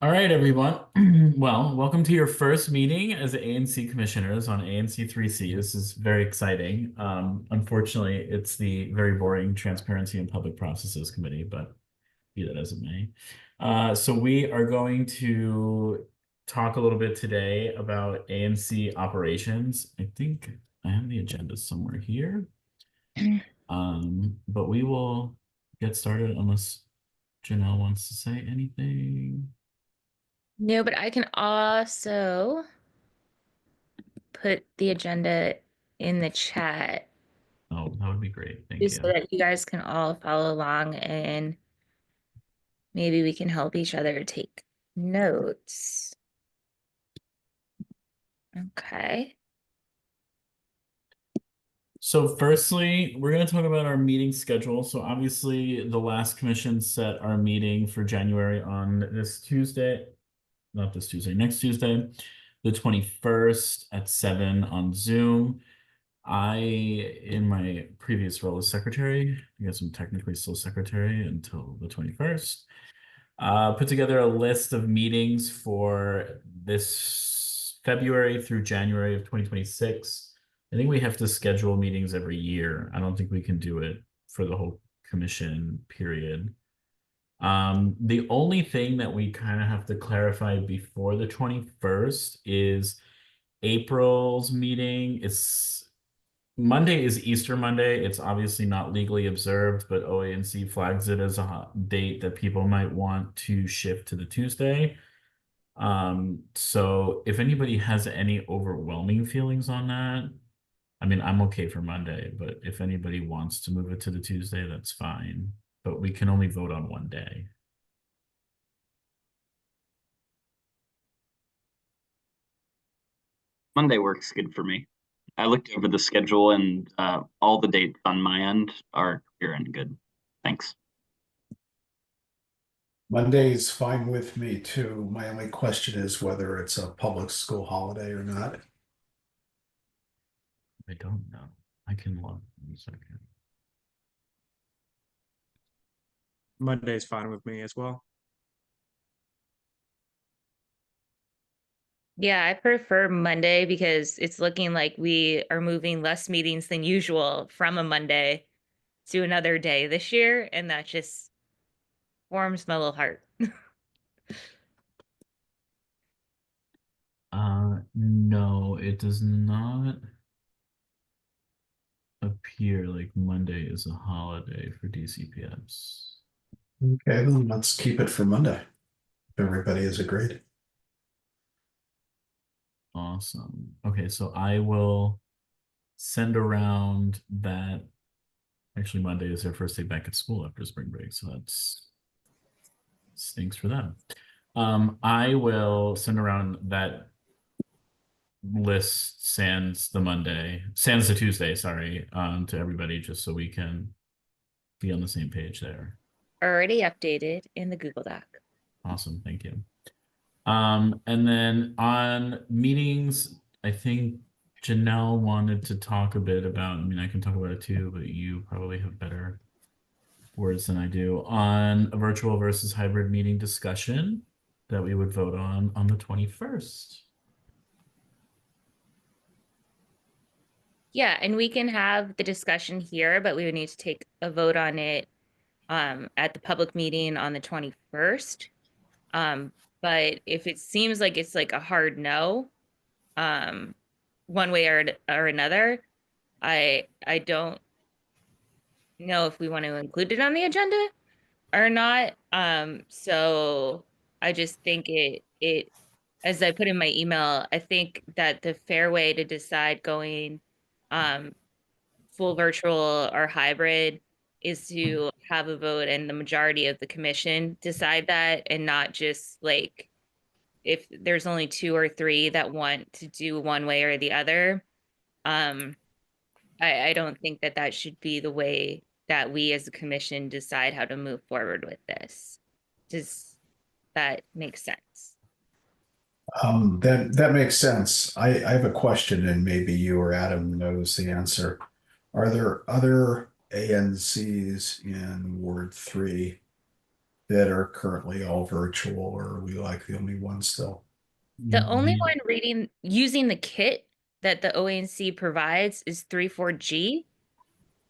All right, everyone. Well, welcome to your first meeting as ANC commissioners on ANC3C. This is very exciting. Unfortunately, it's the very boring Transparency and Public Processes Committee, but be that as it may. So we are going to talk a little bit today about ANC Operations. I think I have the agenda somewhere here. But we will get started unless Janelle wants to say anything. No, but I can also put the agenda in the chat Oh, that would be great. Thank just so you. that you guys can all follow along and maybe we can help each other take notes. Okay. So firstly, we're going to talk about our meeting schedule. So obviously the last commission set our meeting for January on this Tuesday, not this Tuesday, next Tuesday, the 21st at 7 on Zoom. In my previous role as secretary, I guess I'm technically still secretary until the 21st, put together a list of meetings for this February through January of 2026. I think we have to schedule meetings every year. I don't think we can do it for the whole commission period. The only thing that we kind of have to clarify before the 21st is April's meeting. It's Monday is Easter Monday. It's obviously not legally observed, but OANC flags it as a date that people might want to shift to the Tuesday. So if anybody has any overwhelming feelings on that, I mean, I'm okay for Monday, but if anybody wants to move it to the Tuesday, that's fine. But we can only vote on one day. Monday works good for me. I looked over the schedule and all the dates on my end are clear and good. Thanks. Monday's fine with me too. My only question is whether it's a public school holiday or not. I don't know. I can look in a second. Monday's fine with me as well. Yeah, I prefer Monday because it's looking like we are moving less meetings than usual from a Monday to another day this year, and that just warms my little heart. No, it does not appear like Monday is a holiday for DCPS. Okay, then let's keep it for Monday. If everybody has agreed. Awesome. Okay, so I will send around that. Actually, Monday is their first day back at school after spring break, so that's stinks for them. I will send around that list sans the Tuesday, sorry, to everybody just so we can be on the same page there. Already updated in the Google Doc. Awesome, thank you. And then on meetings, I think Janelle wanted to talk a bit about, I mean, I can talk about it too, but you probably have better words than I do, on a virtual versus hybrid meeting discussion that we would vote on the 21st. Yeah, and we can have the discussion here, but we would need to take a vote on it at the public meeting on the 21st. But if it seems like it's like a hard no, one way or another, I don't know if we want to include it on the agenda or not. So I just think it as I put in my email, I think that the fair way to decide going full virtual or hybrid is to have a vote and the majority of the commission decide that, and not just like if there's only two or three that want to do one way or the other. um I don't think that that should be the way that we as a commission decide how to move forward with this. Does that make sense? That makes sense. I have a question, and maybe you or Adam knows the answer. Are there other ANCs in Ward 3 that are currently all virtual, or are we like the only one still? The only one using the kit that the OANC provides is 34G.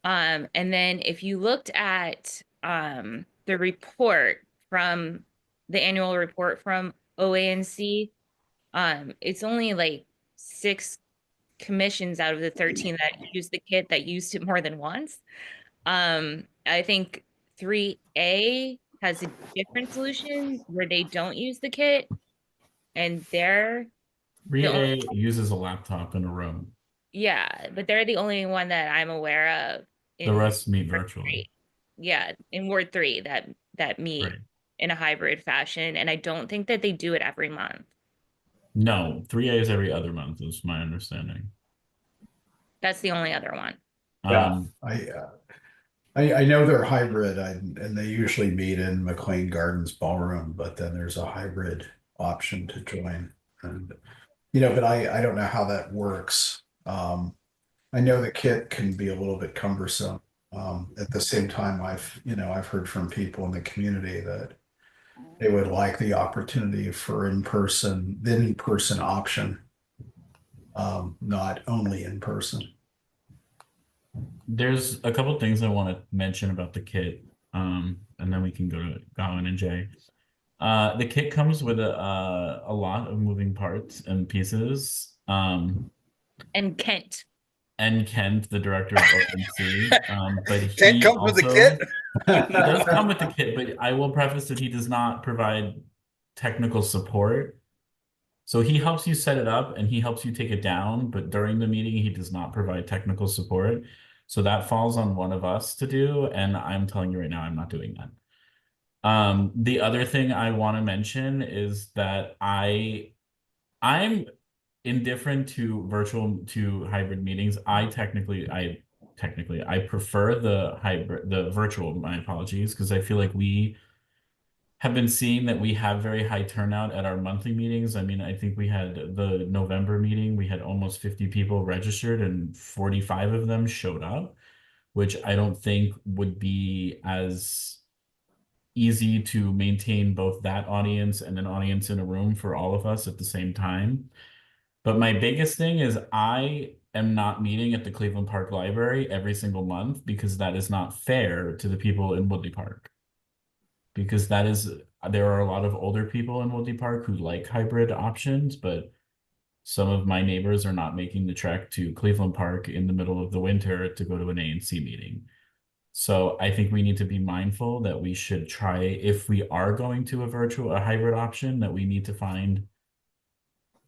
And then if you looked at the report from the annual report from OANC, it's only like 6 commissions out of the 13 that use the kit that used it more than once. I think 3A has a different solution where they don't use the kit, and they're the only, 3A uses a laptop in a room. yeah, but they're the only one that I'm aware of The in rest meet Ward virtually. 3. Yeah, in Ward 3 that meet Right. in a hybrid fashion, and I don't think that they do it every month. No, 3A is every other month, is my understanding. That's the only other one. Yeah, Um, I know they're hybrid, and they usually meet in McLean Gardens Ballroom, but then there's a hybrid option to join. And, but I don't know how that works. I know the kit can be a little bit cumbersome. At the same time, I've heard from people in the community that they would like the opportunity for the in-person option, not only in person. there's a couple things I want to mention about the kit, and then we can go to Gowan and Jay. The kit comes with a lot of moving parts and pieces. And Kent. And Kent, the director of ONC, but Kent he comes with the also kit. he does come with the kit, but I will preface that he does not provide technical support. So he helps you set it up and he helps you take it down, but during the meeting, he does not provide technical support. So that falls on one of us to do, and I'm telling you right now, I'm not doing that. The other thing I want to mention is that I'm indifferent to hybrid meetings. I prefer the virtual, my apologies, because I feel like we have been seeing that we have very high turnout at our monthly meetings. I mean, I think we had the November meeting, we had almost 50 people registered and 45 of them showed up, which I don't think would be as easy to maintain both that audience and an audience in a room for all of us at the same time. But my biggest thing is I am not meeting at the Cleveland Park Library every single month because that is not fair to the people in Woodley Park. Because there are a lot of older people in Woodley Park who like hybrid options, but some of my neighbors are not making the trek to Cleveland Park in the middle of the winter to go to an ANC meeting. So I think we need to be mindful that we should try, if we are going to a hybrid option, that we need to find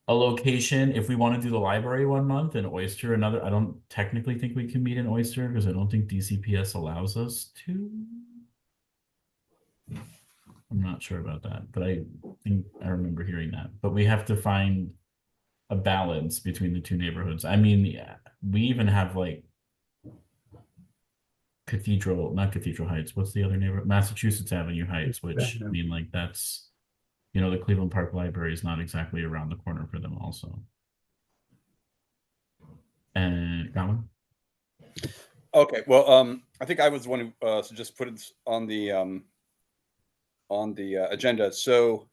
a location. If we want to do the library one month and Oyster another, I don't technically think we can meet in Oyster because I don't think DCPS allows us to. I'm not sure about that, but I think I remember hearing that. But we have to find a balance between the two neighborhoods. I mean, yeah, we even have like not Cathedral Heights. What's the other neighborhood? Massachusetts Avenue Heights, which I mean, like that's, the Cleveland Park Library is not exactly around the corner for them also. And Gowan? Okay, well, I think I was the one who just put it on the agenda. So,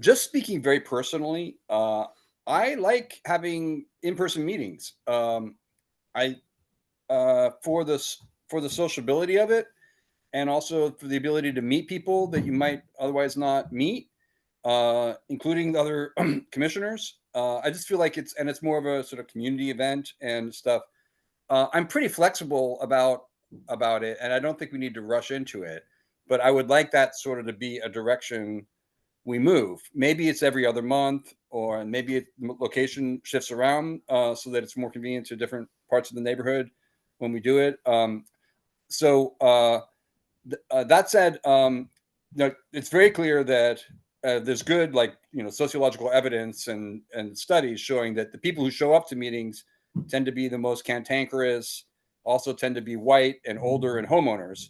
just speaking very personally, I like having in-person meetings. I for the sociability of it, and also for the ability to meet people that you might otherwise not meet, including the other commissioners. I just feel like it's more of a sort of community event and stuff. I'm pretty flexible about it, and I don't think we need to rush into it. But I would like that sort of to be a direction we move. Maybe it's every other month, or maybe location shifts around so that it's more convenient to different parts of the neighborhood when we do it. That said, it's very clear that there's good, sociological evidence and studies showing that the people who show up to meetings tend to be the most cantankerous, also tend to be white and older and homeowners.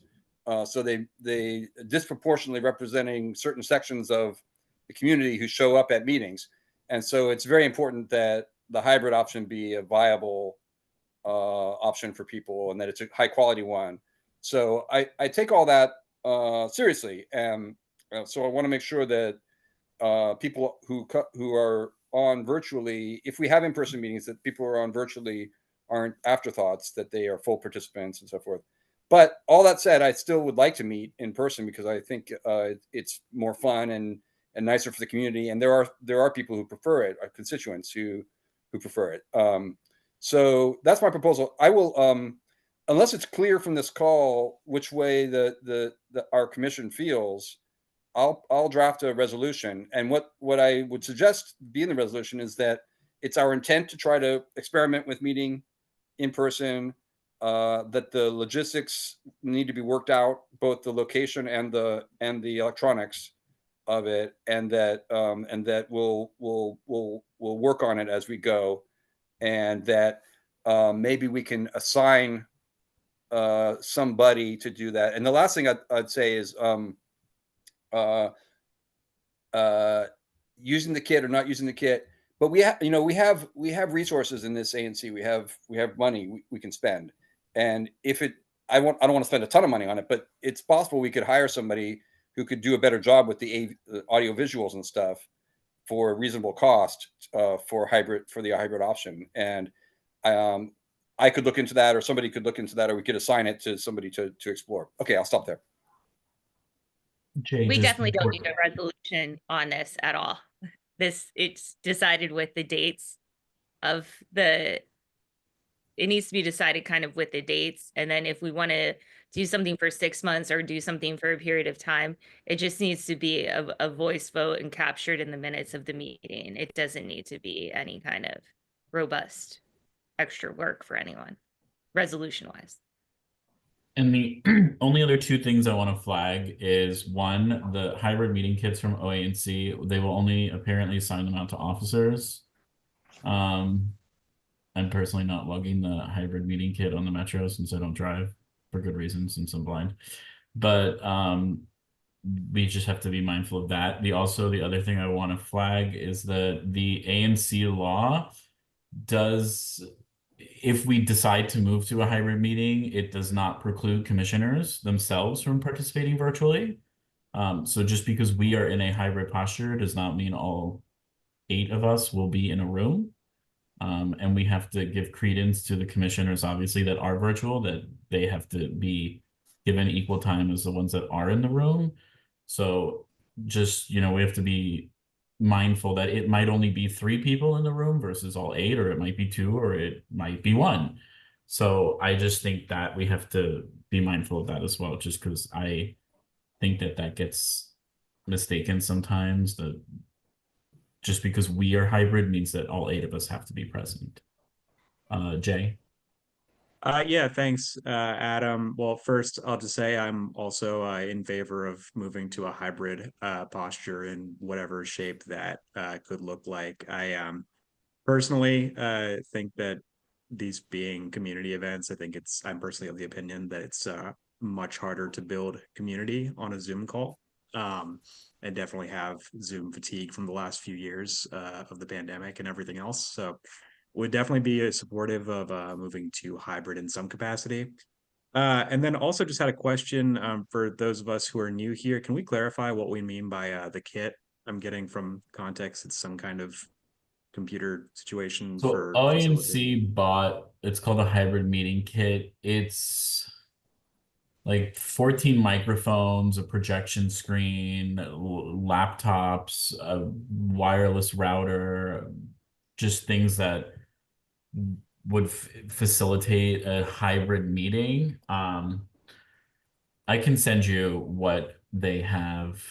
So they disproportionately representing certain sections of the community who show up at meetings. And so it's very important that the hybrid option be a viable option for people and that it's a high quality one. So I take all that seriously. So I want to make sure that people who are on virtually, if we have in-person meetings, that people who are on virtually aren't afterthoughts, that they are full participants and so forth. But all that said, I still would like to meet in person because I think it's more fun and nicer for the community. And there are people who prefer it, constituents who prefer it. So that's my proposal. I will, unless it's clear from this call which way our commission feels, I'll draft a resolution. And what I would suggest be in the resolution is that it's our intent to try to experiment with meeting in person, that the logistics need to be worked out, both the location and the electronics of it, and that we'll work on it as we go, and that maybe we can assign somebody to do that. And the last thing I'd say is using the kit or not using the kit. But we have resources in this ANC. We have money we can spend, and if I don't want to spend a ton of money on it, but it's possible we could hire somebody who could do a better job with the audio visuals and stuff for a reasonable cost for the hybrid option. And I could look into that, or somebody could look into that, or we could assign it to somebody to explore. Okay, I'll stop there. Jay, We just definitely don't before- need a resolution on this at all. It's decided with the dates of it needs to be decided kind of with the dates. And then if we want to do something for 6 months or do something for a period of time, it just needs to be a voice vote and captured in the minutes of the meeting. It doesn't need to be any kind of robust extra work for anyone, resolution wise. And the only other two things I want to flag is one, the hybrid meeting kits from OANC, they will only apparently assign them out to officers. I'm personally not lugging the hybrid meeting kit on the metro since I don't drive for good reason, since I'm blind. But we just have to be mindful of that. The other thing I want to flag is that the ANC law does, if we decide to move to a hybrid meeting, it does not preclude commissioners themselves from participating virtually. So just because we are in a hybrid posture does not mean all 8 of us will be in a room. And we have to give credence to the commissioners, obviously, that are virtual, that they have to be given equal time as the ones that are in the room. So just, we have to be mindful that it might only be 3 people in the room versus all 8, or it might be 2, or it might be 1. So I just think that we have to be mindful of that as well, just because I think that gets mistaken sometimes, that just because we are hybrid means that all 8 of us have to be present. Jay? Yeah, thanks, Adam. Well, first, I'll just say I'm also in favor of moving to a hybrid posture in whatever shape that could look like. I personally think that these being community events, I'm personally of the opinion that it's much harder to build community on a Zoom call. And definitely have Zoom fatigue from the last few years of the pandemic and everything else. So would definitely be supportive of moving to hybrid in some capacity. And then also just had a question for those of us who are new here. Can we clarify what we mean by the kit? I'm getting from context, it's some kind of computer situation So for OANC bought, it's called a hybrid meeting kit. It's like 14 microphones, a projection screen, laptops, a wireless router, just things that would facilitate a hybrid meeting. I can send you what they have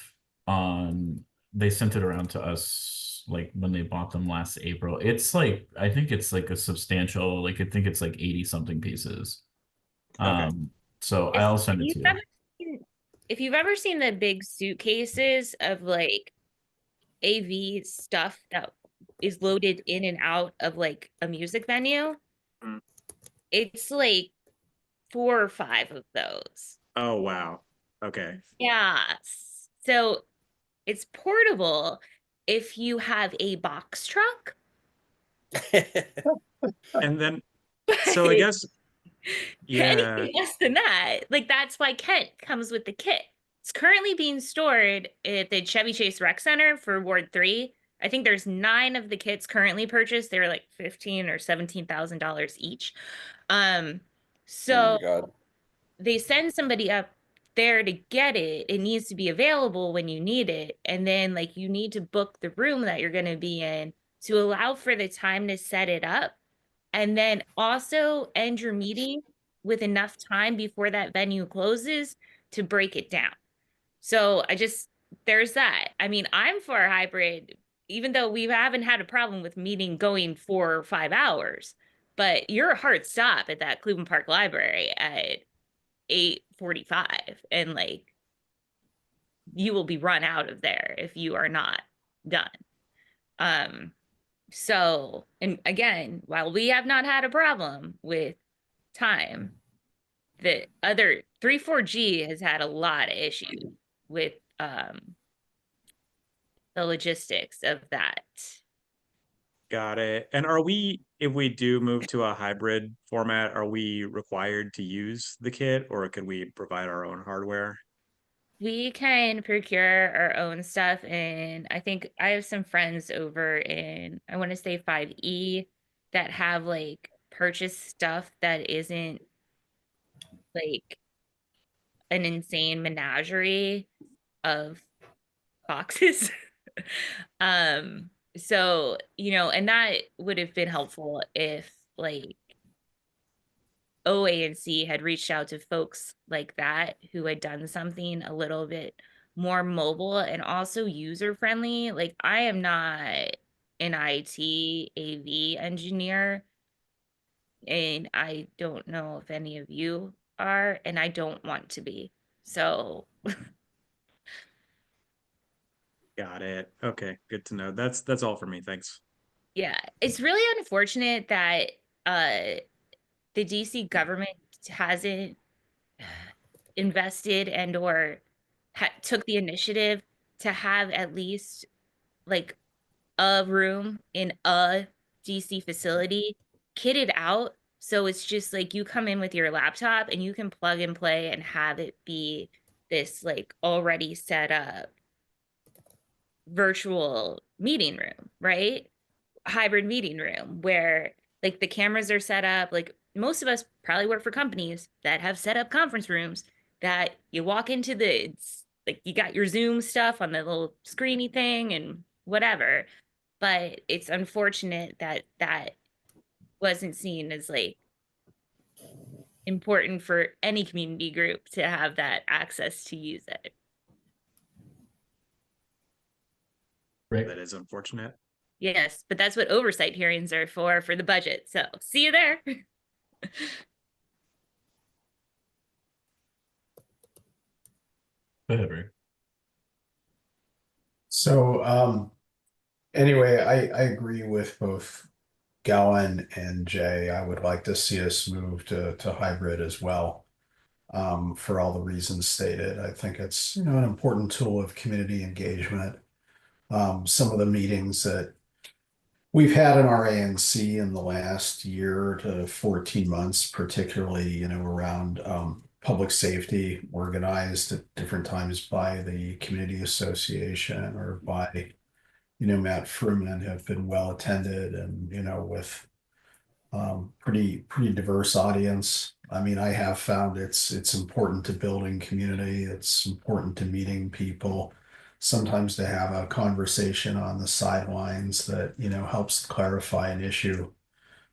on, they sent it around to us like when they bought them last April. It's like, I think it's like a substantial, like I think it's like 80 something pieces. Okay. So I'll send it to you. If you've ever seen the big suitcases of like AV stuff that is loaded in and out of like a music venue, Mm. it's like 4 or 5 of those. Oh, wow. Okay. Yeah. So it's portable if you have a box truck. And then, so I guess, yeah. Anything less than that, like that's why Kent comes with the kit. It's currently being stored at the Chevy Chase Rec Center for Ward 3. I think there's 9 of the kits currently purchased. They're like $15,000 or $17,000 each. Oh So my God. they send somebody up there to get it. It needs to be available when you need it. And then like you need to book the room that you're going to be in to allow for the time to set it up. And then also end your meeting with enough time before that venue closes to break it down. So there's that. I mean, I'm for a hybrid, even though we haven't had a problem with meeting going 4 or 5 hours. But you're a hard stop at that Cleveland Park Library at 8:45, and like you will be run out of there if you are not done. So, and again, while we have not had a problem with time, the other 34G has had a lot of issues with the logistics of that. Got it. And if we do move to a hybrid format, are we required to use the kit, or can we provide our own hardware? We can procure our own stuff, and I think I have some friends over in, I want to say 5E, that have like purchased stuff that isn't like an insane menagerie of boxes. So, and that would have been helpful if like ANC had reached out to folks like that who had done something a little bit more mobile and also user friendly. Like, I am not an IT AV engineer, and I don't know if any of you are, and I don't want to be. So, Got it. Okay, good to know. That's all for me. Thanks. yeah, it's really unfortunate that the DC government hasn't invested and or took the initiative to have at least like a room in a DC facility kitted out. So it's just like you come in with your laptop and you can plug and play and have it be this like already set up virtual meeting room, right? Hybrid meeting room where like the cameras are set up. Like most of us probably work for companies that have set up conference rooms that you walk into it's like you got your Zoom stuff on the little screeny thing and whatever. But it's unfortunate that that wasn't seen as like important for any community group to have that access to use it. Right. That is unfortunate. Yes, but that's what oversight hearings are for the budget. So see you there. Go ahead, Rick. So anyway, I agree with both Gowan and Jay. I would like to see us move to hybrid as well. For all the reasons stated. I think it's, an important tool of community engagement. Some of the meetings that we've had in our ANC in the last year to 14 months, particularly, around public safety, organized at different times by the community association or by, Matt Fruman, have been well attended and, with pretty diverse audience. I mean, I have found it's important to building community. It's important to meeting people. Sometimes to have a conversation on the sidelines that helps clarify an issue.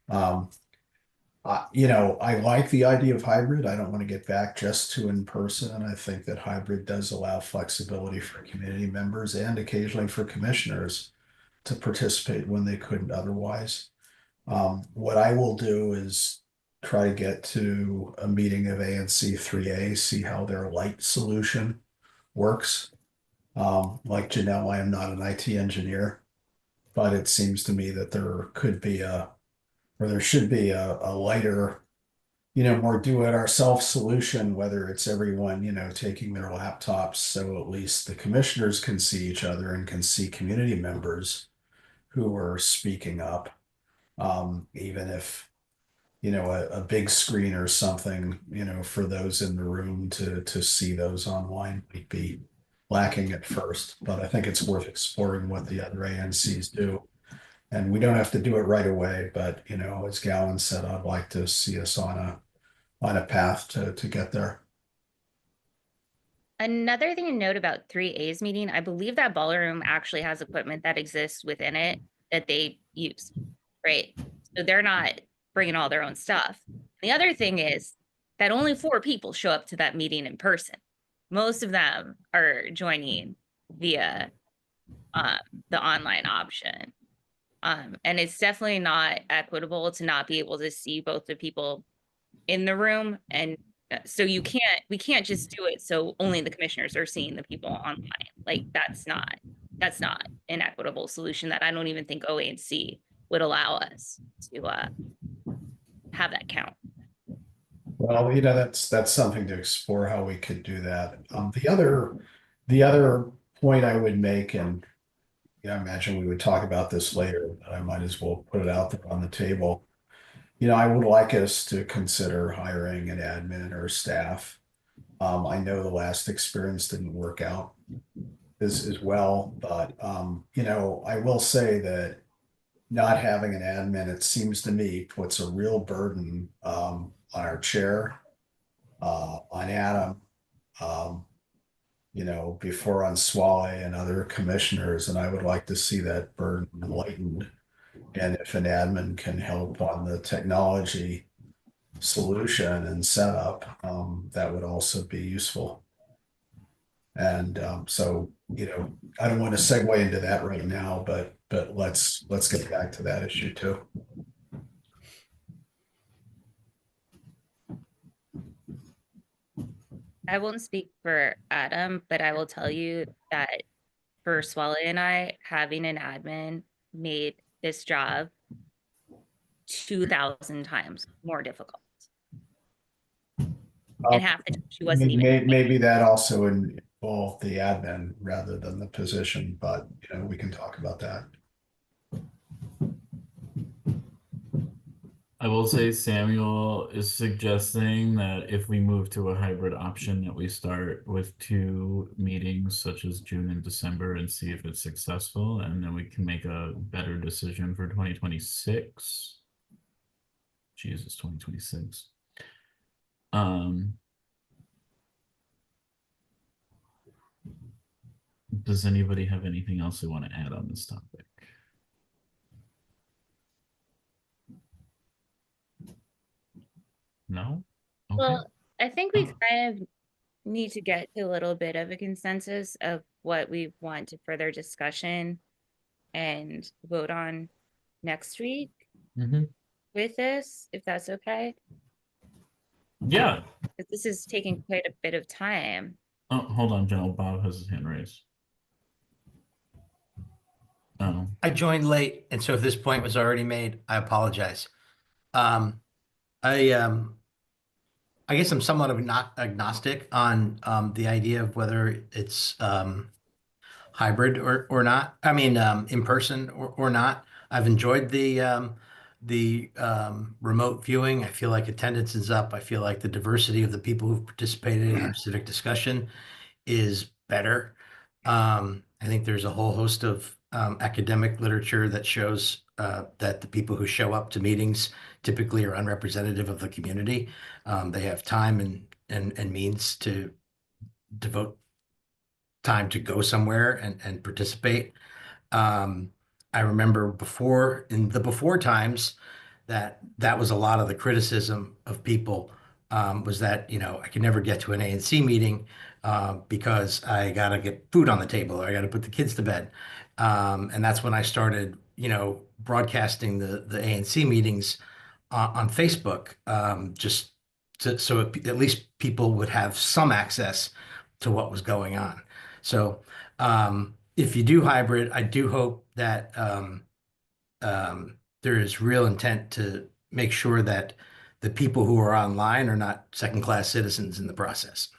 Um, I like the idea of hybrid. I don't want to get back just to in person. And I think that hybrid does allow flexibility for community members and occasionally for commissioners to participate when they couldn't otherwise. What I will do is try to get to a meeting of ANC3A, see how their light solution works. Like Janelle, I am not an IT engineer, but it seems to me that there should be a lighter, more do-it-ourselves solution, whether it's everyone, taking their laptops, so at least the commissioners can see each other and can see community members who are speaking up. Even if a big screen or something, for those in the room to see those online might be lacking at first, but I think it's worth exploring what the other ANCs do. And we don't have to do it right away, but as Gowan said, I'd like to see us on a path to get there. Another thing to note about 3A's meeting, I believe that ballroom actually has equipment that exists within it that they use, right? So they're not bringing all their own stuff. The other thing is that only 4 people show up to that meeting in person. Most of them are joining via the online option. And it's definitely not equitable to not be able to see both the people in the room. And so we can't just do it so only the commissioners are seeing the people online. Like that's not an equitable solution that I don't even think OANC would allow us to have that count. Well, that's something to explore how we could do that. The other point I would make, and I imagine we would talk about this later, but I might as well put it out there on the table. I would like us to consider hiring an admin or staff. I know the last experience didn't work out as well, but I will say that not having an admin, it seems to me, puts a real burden on our chair, on Adam, um, before on Swale and other commissioners, and I would like to see that burden lightened. And if an admin can help on the technology solution and setup, that would also be useful. And so, I don't want to segue into that right now, but let's get back to that issue too. I won't speak for Adam, but I will tell you that for Swale and I, having an admin made this job 2,000 times more difficult. And half the time she wasn't even. Maybe that also involved the admin rather than the position, but we can talk about that. I will say Samuel is suggesting that if we move to a hybrid option, that we start with 2 meetings such as June and December and see if it's successful, and then we can make a better decision for 2026. Jesus, 2026. Does anybody have anything else they want to add on this topic? No? Okay. Well, I think we kind of need to get to a little bit of a consensus of what we want to further discussion and vote on next week with this, if that's okay. Yeah. Because this is taking quite a bit of time. Oh, hold on, General. Bob has his hand raised. Oh. I joined late, and so if this point was already made, I apologize. I guess I'm somewhat of not agnostic on the idea of whether it's hybrid or not. I mean, in person or not. I've enjoyed the remote viewing. I feel like attendance is up. I feel like the diversity of the people who've participated in our civic discussion is better. I think there's a whole host of academic literature that shows that the people who show up to meetings typically are unrepresentative of the community. They have time and means to devote time to go somewhere and participate. I remember in the before times that was a lot of the criticism of people, was that, I could never get to an ANC meeting because I got to get food on the table or I got to put the kids to bed. And that's when I started, broadcasting the ANC meetings on Facebook, just so at least people would have some access to what was going on. So if you do hybrid, I do hope that there is real intent to make sure that the people who are online are not second-class citizens in the process.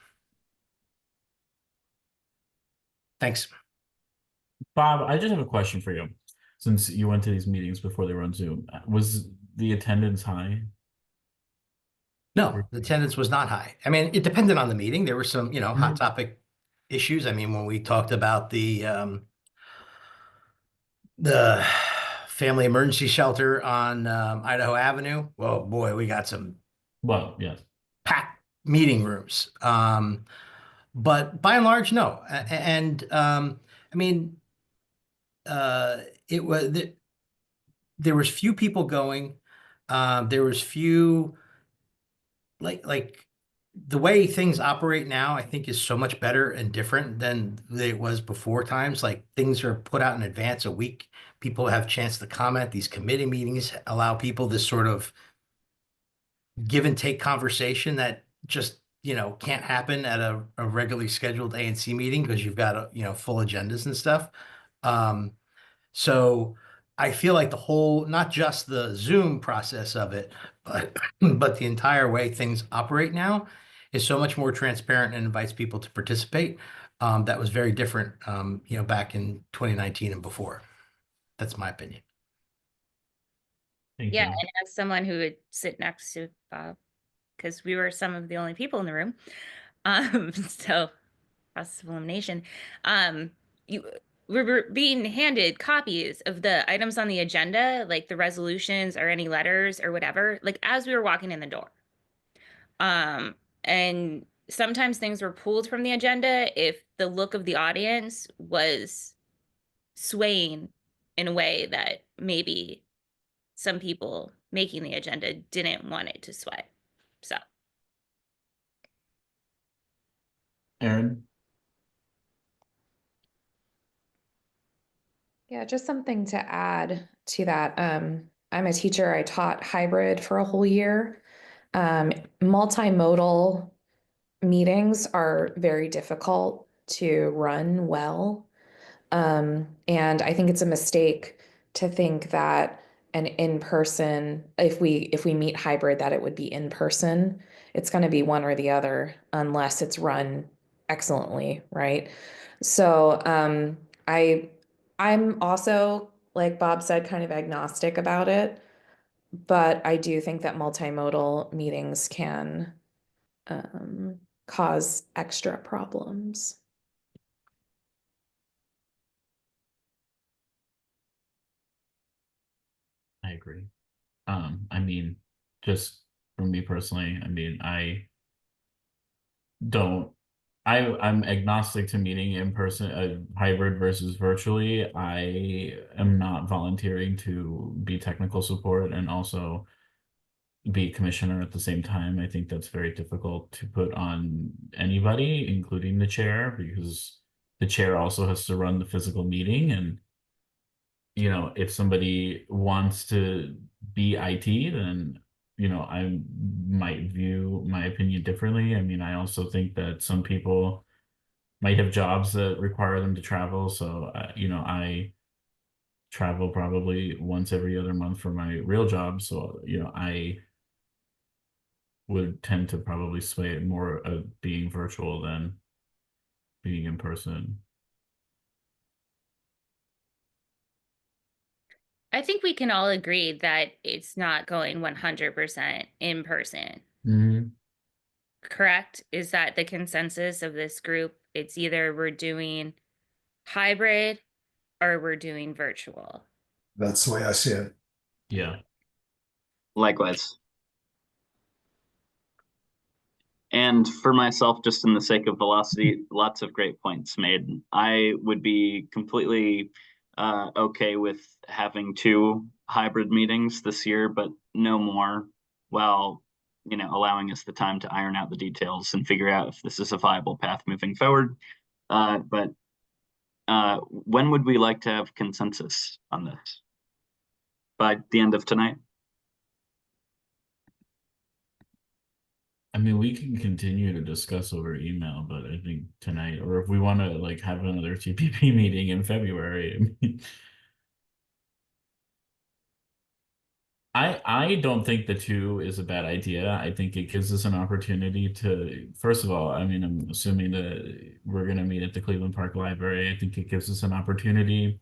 Thanks. Bob, I just have a question for you. Since you went to these meetings before they were on Zoom, was the attendance high? No, the attendance was not high. I mean, it depended on the meeting. There were some, hot Mhm. topic issues. I mean, when we talked about the family emergency shelter on Idaho Avenue, well, boy, we got some Well, yes. packed meeting rooms. But by and large, no. And I mean, uh, it was there was few people going. There was few like the way things operate now, I think is so much better and different than it was before times. Like things are put out in advance a week. People have chance to comment. These committee meetings allow people this sort of give and take conversation that just, can't happen at a regularly scheduled ANC meeting because you've got, full agendas and stuff. Um, so I feel like the whole, not just the Zoom process of it, but but the entire way things operate now is so much more transparent and invites people to participate. That was very different, back in 2019 and before. That's my opinion. Thank Yeah, you. and as someone who would sit next to Bob, because we were some of the only people in the room, so process of elimination, um, you we were being handed copies of the items on the agenda, like the resolutions or any letters or whatever, like as we were walking in the door. And sometimes things were pulled from the agenda if the look of the audience was swaying in a way that maybe some people making the agenda didn't want it to sway. So, Aaron? Yeah, just something to add to that. I'm a teacher. I taught hybrid for a whole year. Multimodal meetings are very difficult to run well. And I think it's a mistake to think that an in-person, if we meet hybrid, that it would be in person. It's going to be one or the other unless it's run excellently, right? So I'm also, like Bob said, kind of agnostic about it, but I do think that multimodal meetings can cause extra problems. I agree. I mean, just for me personally, I mean, don't I'm agnostic to meeting in person, hybrid versus virtually. I am not volunteering to be technical support and also be commissioner at the same time. I think that's very difficult to put on anybody, including the chair, because the chair also has to run the physical meeting. And, if somebody wants to be IT, then, I might view my opinion differently. I mean, I also think that some people might have jobs that require them to travel. So, I travel probably once every other month for my real job. So, I would tend to probably sway it more of being virtual than being in person. I think we can all agree that it's not going 100% in person. Mhm. Correct? Is that the consensus of this group? It's either we're doing hybrid or we're doing virtual. That's the way I see it. Yeah. Likewise. And for myself, just in the sake of velocity, lots of great points made. I would be completely okay with having 2 hybrid meetings this year, but no more, while allowing us the time to iron out the details and figure out if this is a viable path moving forward. But when would we like to have consensus on this? By the end of tonight? I mean, we can continue to discuss over email, but I think tonight, or if we want to like have another TPP meeting in February, I mean, I don't think the 2 is a bad idea. I think it gives us an opportunity to, first of all, I mean, I'm assuming that we're going to meet at the Cleveland Park Library. I think it gives us an opportunity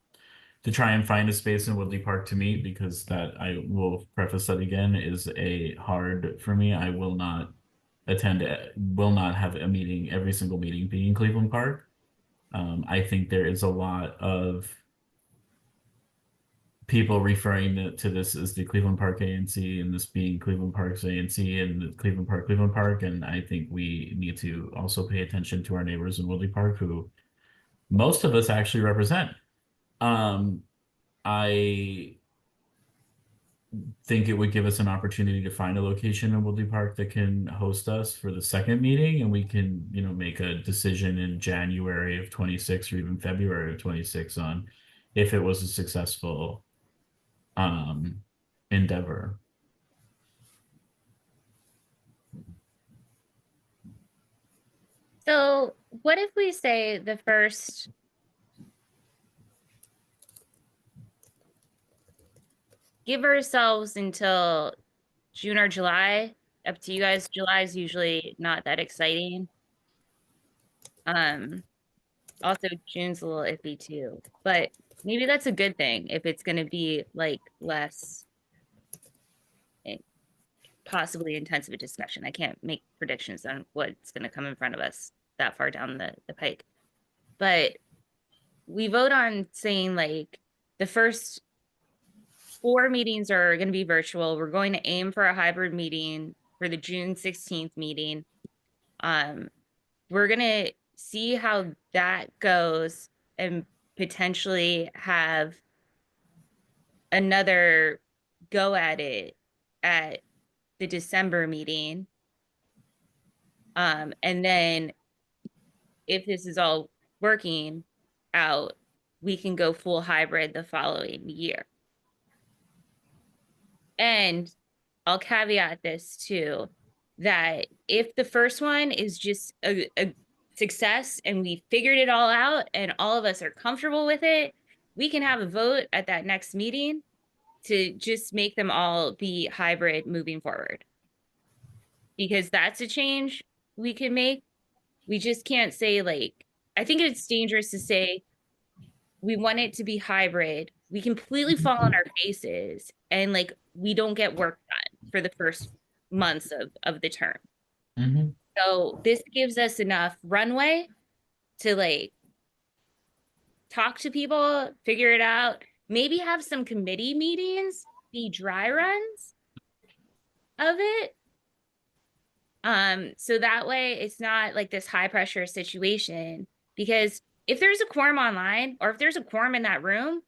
to try and find a space in Woodley Park to meet, because that, I will preface that again, is a hard for me. I will not will not have a meeting, every single meeting being in Cleveland Park. I think there is a lot of people referring to this as the Cleveland Park ANC, and this being Cleveland Park's ANC and the Cleveland Park. And I think we need to also pay attention to our neighbors in Woodley Park, who most of us actually represent. I think it would give us an opportunity to find a location in Woodley Park that can host us for the second meeting, and we can, make a decision in January of 26 or even February of 26 on if it was a successful endeavor. So what if we say the first give ourselves until June or July? Up to you guys. July is usually not that exciting. Also June's a little iffy too, but maybe that's a good thing if it's going to be like less possibly intensive a discussion. I can't make predictions on what's going to come in front of us that far down the pike. But we vote on saying like the first 4 meetings are going to be virtual. We're going to aim for a hybrid meeting for the June 16th meeting. We're going to see how that goes and potentially have another go at it at the December meeting. And then if this is all working out, we can go full hybrid the following year. And I'll caveat this too, that if the first one is just a success and we figured it all out and all of us are comfortable with it, we can have a vote at that next meeting to just make them all be hybrid moving forward. Because that's a change we can make. We just can't say like, I think it's dangerous to say we want it to be hybrid. We completely fall on our faces and like we don't get work done for the first months of the term. Mm-hmm. So this gives us enough runway to like talk to people, figure it out, maybe have some committee meetings, be dry runs of it. So that way it's not like this high pressure situation, because if there's a quorum online or if there's a quorum in that room,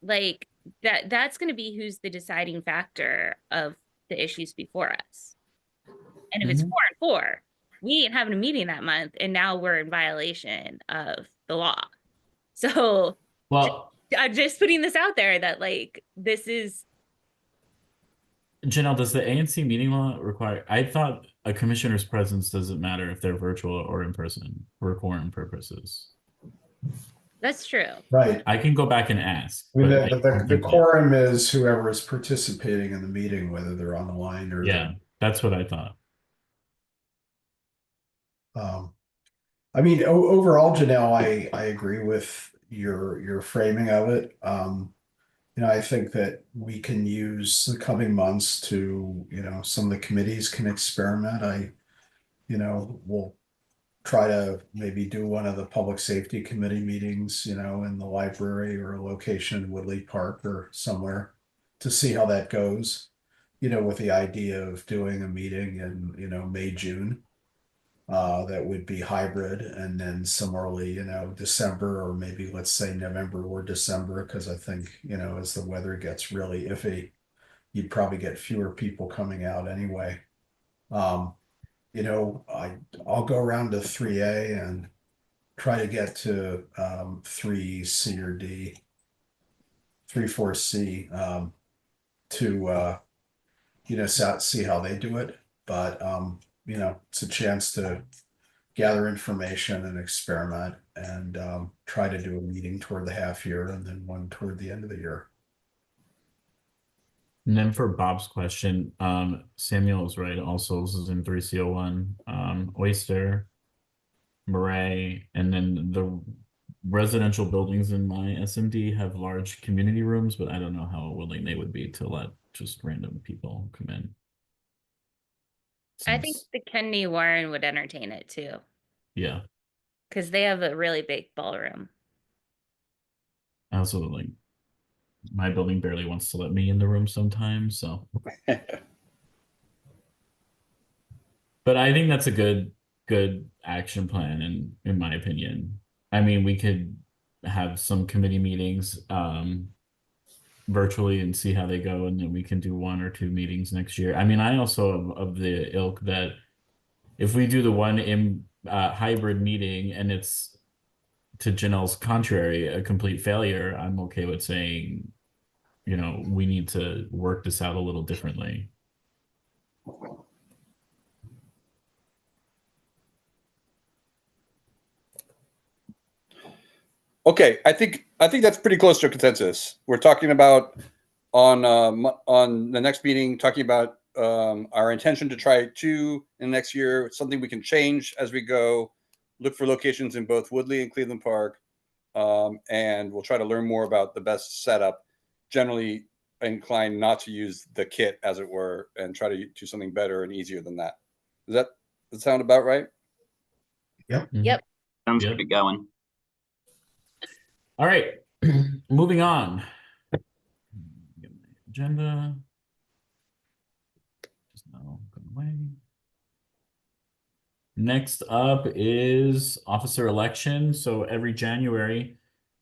like that's going to be who's the deciding factor of the issues before us. And if it's 4 and 4, we ain't having a meeting that month and now we're in violation of the law. So Well, I'm just putting this out there that like this is. Janelle, does the ANC meeting law require? I thought a commissioner's presence doesn't matter if they're virtual or in person for quorum purposes. That's true. Right. I can go back and ask. I mean, But the quorum is whoever is participating in the meeting, whether they're on the line or yeah, that's what I thought. I mean, overall, Janelle, I agree with your framing of it. I think that we can use the coming months to, some of the committees can experiment. We'll try to maybe do one of the public safety committee meetings, in the library or a location in Woodley Park or somewhere to see how that goes, with the idea of doing a meeting in, May, June. That would be hybrid, and then similarly, December, or maybe let's say November or December, because I think, as the weather gets really iffy, you'd probably get fewer people coming out anyway. I'll go around to 3A and try to get to 3C or D, 3, 4C, to see how they do it. But it's a chance to gather information and experiment and try to do a meeting toward the half year and then one toward the end of the year. And then for Bob's question, Samuel's right. Also, this is in 3CO1, Oyster, Murray, and then residential buildings in my SMD have large community rooms, but I don't know how willing they would be to let just random people come in. I think Seems- the Kennedy Warren would entertain it too, yeah, because they have a really big ballroom. I also like my building barely wants to let me in the room sometimes, so. But I think that's a good action plan in my opinion. I mean, we could have some committee meetings virtually and see how they go, and then we can do 1 or 2 meetings next year. I mean, I also of the ilk that if we do the one in hybrid meeting and it's to Janelle's contrary, a complete failure, I'm okay with saying, you know, we need to work this out a little differently. Okay, I think that's pretty close to a consensus. We're talking about on the next meeting, talking about our intention to try 2 in the next year. It's something we can change as we go. Look for locations in both Woodley and Cleveland Park, and we'll try to learn more about the best setup. Generally inclined not to use the kit, as it were, and try to do something better and easier than that. Does that sound about right? Yep. Yep. Sounds Yep. good going. All right, moving on. Get my agenda. Just now going away. Next up is officer election. So every January,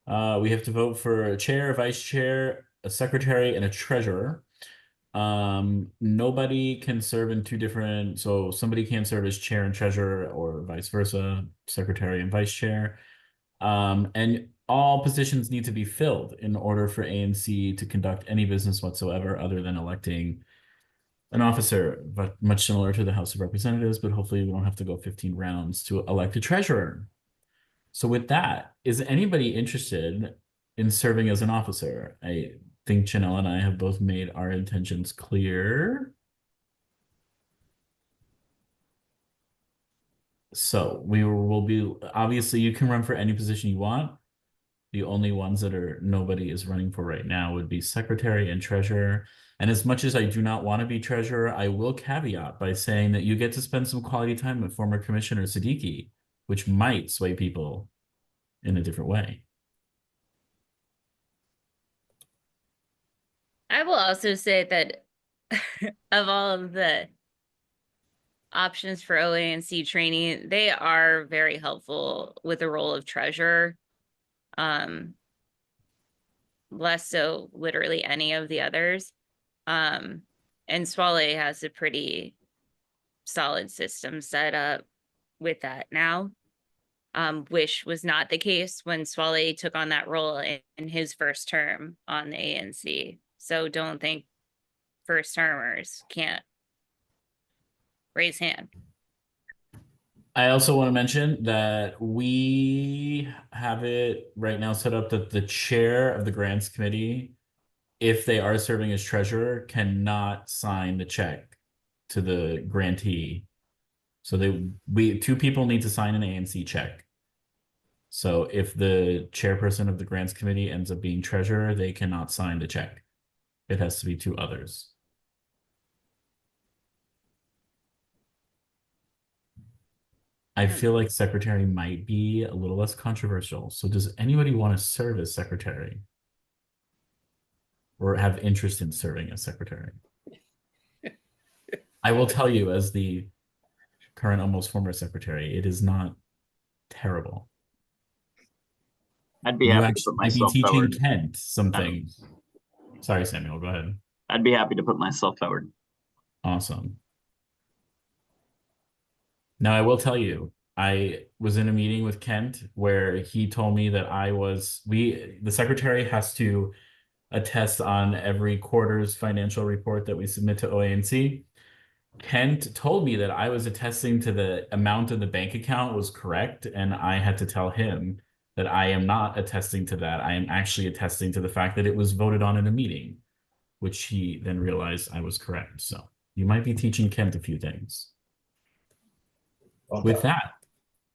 we have to vote for a chair, a vice chair, a secretary, and a treasurer. Nobody can serve in 2 different, so somebody can't serve as chair and treasurer or vice versa, secretary and vice chair. And all positions need to be filled in order for ANC to conduct any business whatsoever other than electing an officer, but much similar to the House of Representatives, but hopefully we don't have to go 15 rounds to elect a treasurer. So with that, is anybody interested in serving as an officer? I think Janelle and I have both made our intentions clear. So we will be, obviously you can run for any position you want. The only ones that are nobody is running for right now would be secretary and treasurer. And as much as I do not want to be treasurer, I will caveat by saying that you get to spend some quality time with former Commissioner Siddiqui, which might sway people in a different way. I will also say that of all of the options for OANC training, they are very helpful with the role of treasurer. Less so literally any of the others. And Swale has a pretty solid system set up with that now. Which was not the case when Swale took on that role in his first term on the ANC. So don't think first termers can't raise hand. I also want to mention that we have it right now set up that the chair of the grants committee, if they are serving as treasurer, cannot sign the check to the grantee. So 2 people need to sign an ANC check. So if the chairperson of the grants committee ends up being treasurer, they cannot sign the check. It has to be 2 others. I feel like secretary might be a little less controversial. So does anybody want to serve as secretary? Or have interest in serving as secretary? I will tell you, as the current almost former secretary, it is not terrible. I'd be You happy to actually put might be myself teaching forward. Kent something. Sorry, Samuel, go ahead. I'd be happy to put myself forward. Awesome. Now, I will tell you, I was in a meeting with Kent where he told me that the secretary has to attest on every quarter's financial report that we submit to OANC. Kent told me that I was attesting to the amount in the bank account was correct, and I had to tell him that I am not attesting to that. I am actually attesting to the fact that it was voted on in a meeting, which he then realized I was correct. So you might be teaching Kent a few things. Well With done. that,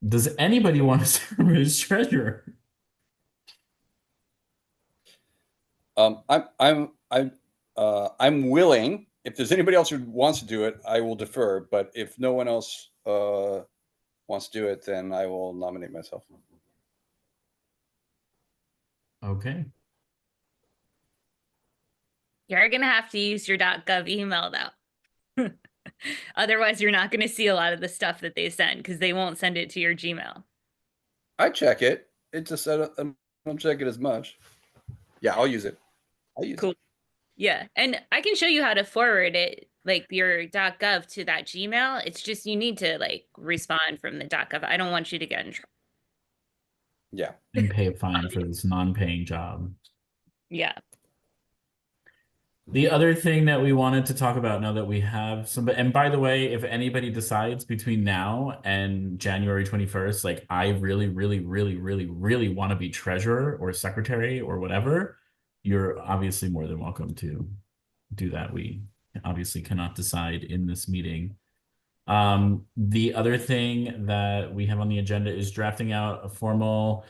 does anybody want to serve as treasurer? I'm willing. If there's anybody else who wants to do it, I will defer. But if no one else wants to do it, then I will nominate myself. Okay. You're gonna have to use your .gov email though. Otherwise, you're not gonna see a lot of the stuff that they send because they won't send it to your Gmail. I check it. It's just I don't check it as much. Yeah, I'll use it. I'll use Cool. it. Yeah, and I can show you how to forward it, like your .gov to that Gmail. It's just you need to like respond from the .gov. I don't want you to get in trouble. Yeah. And pay a fine for this non-paying job. Yeah. The other thing that we wanted to talk about now that we have some, and by the way, if anybody decides between now and January 21st, like I really, really, really, really, really want to be treasurer or secretary or whatever, you're obviously more than welcome to do that. We obviously cannot decide in this meeting. The other thing that we have on the agenda is drafting out a formal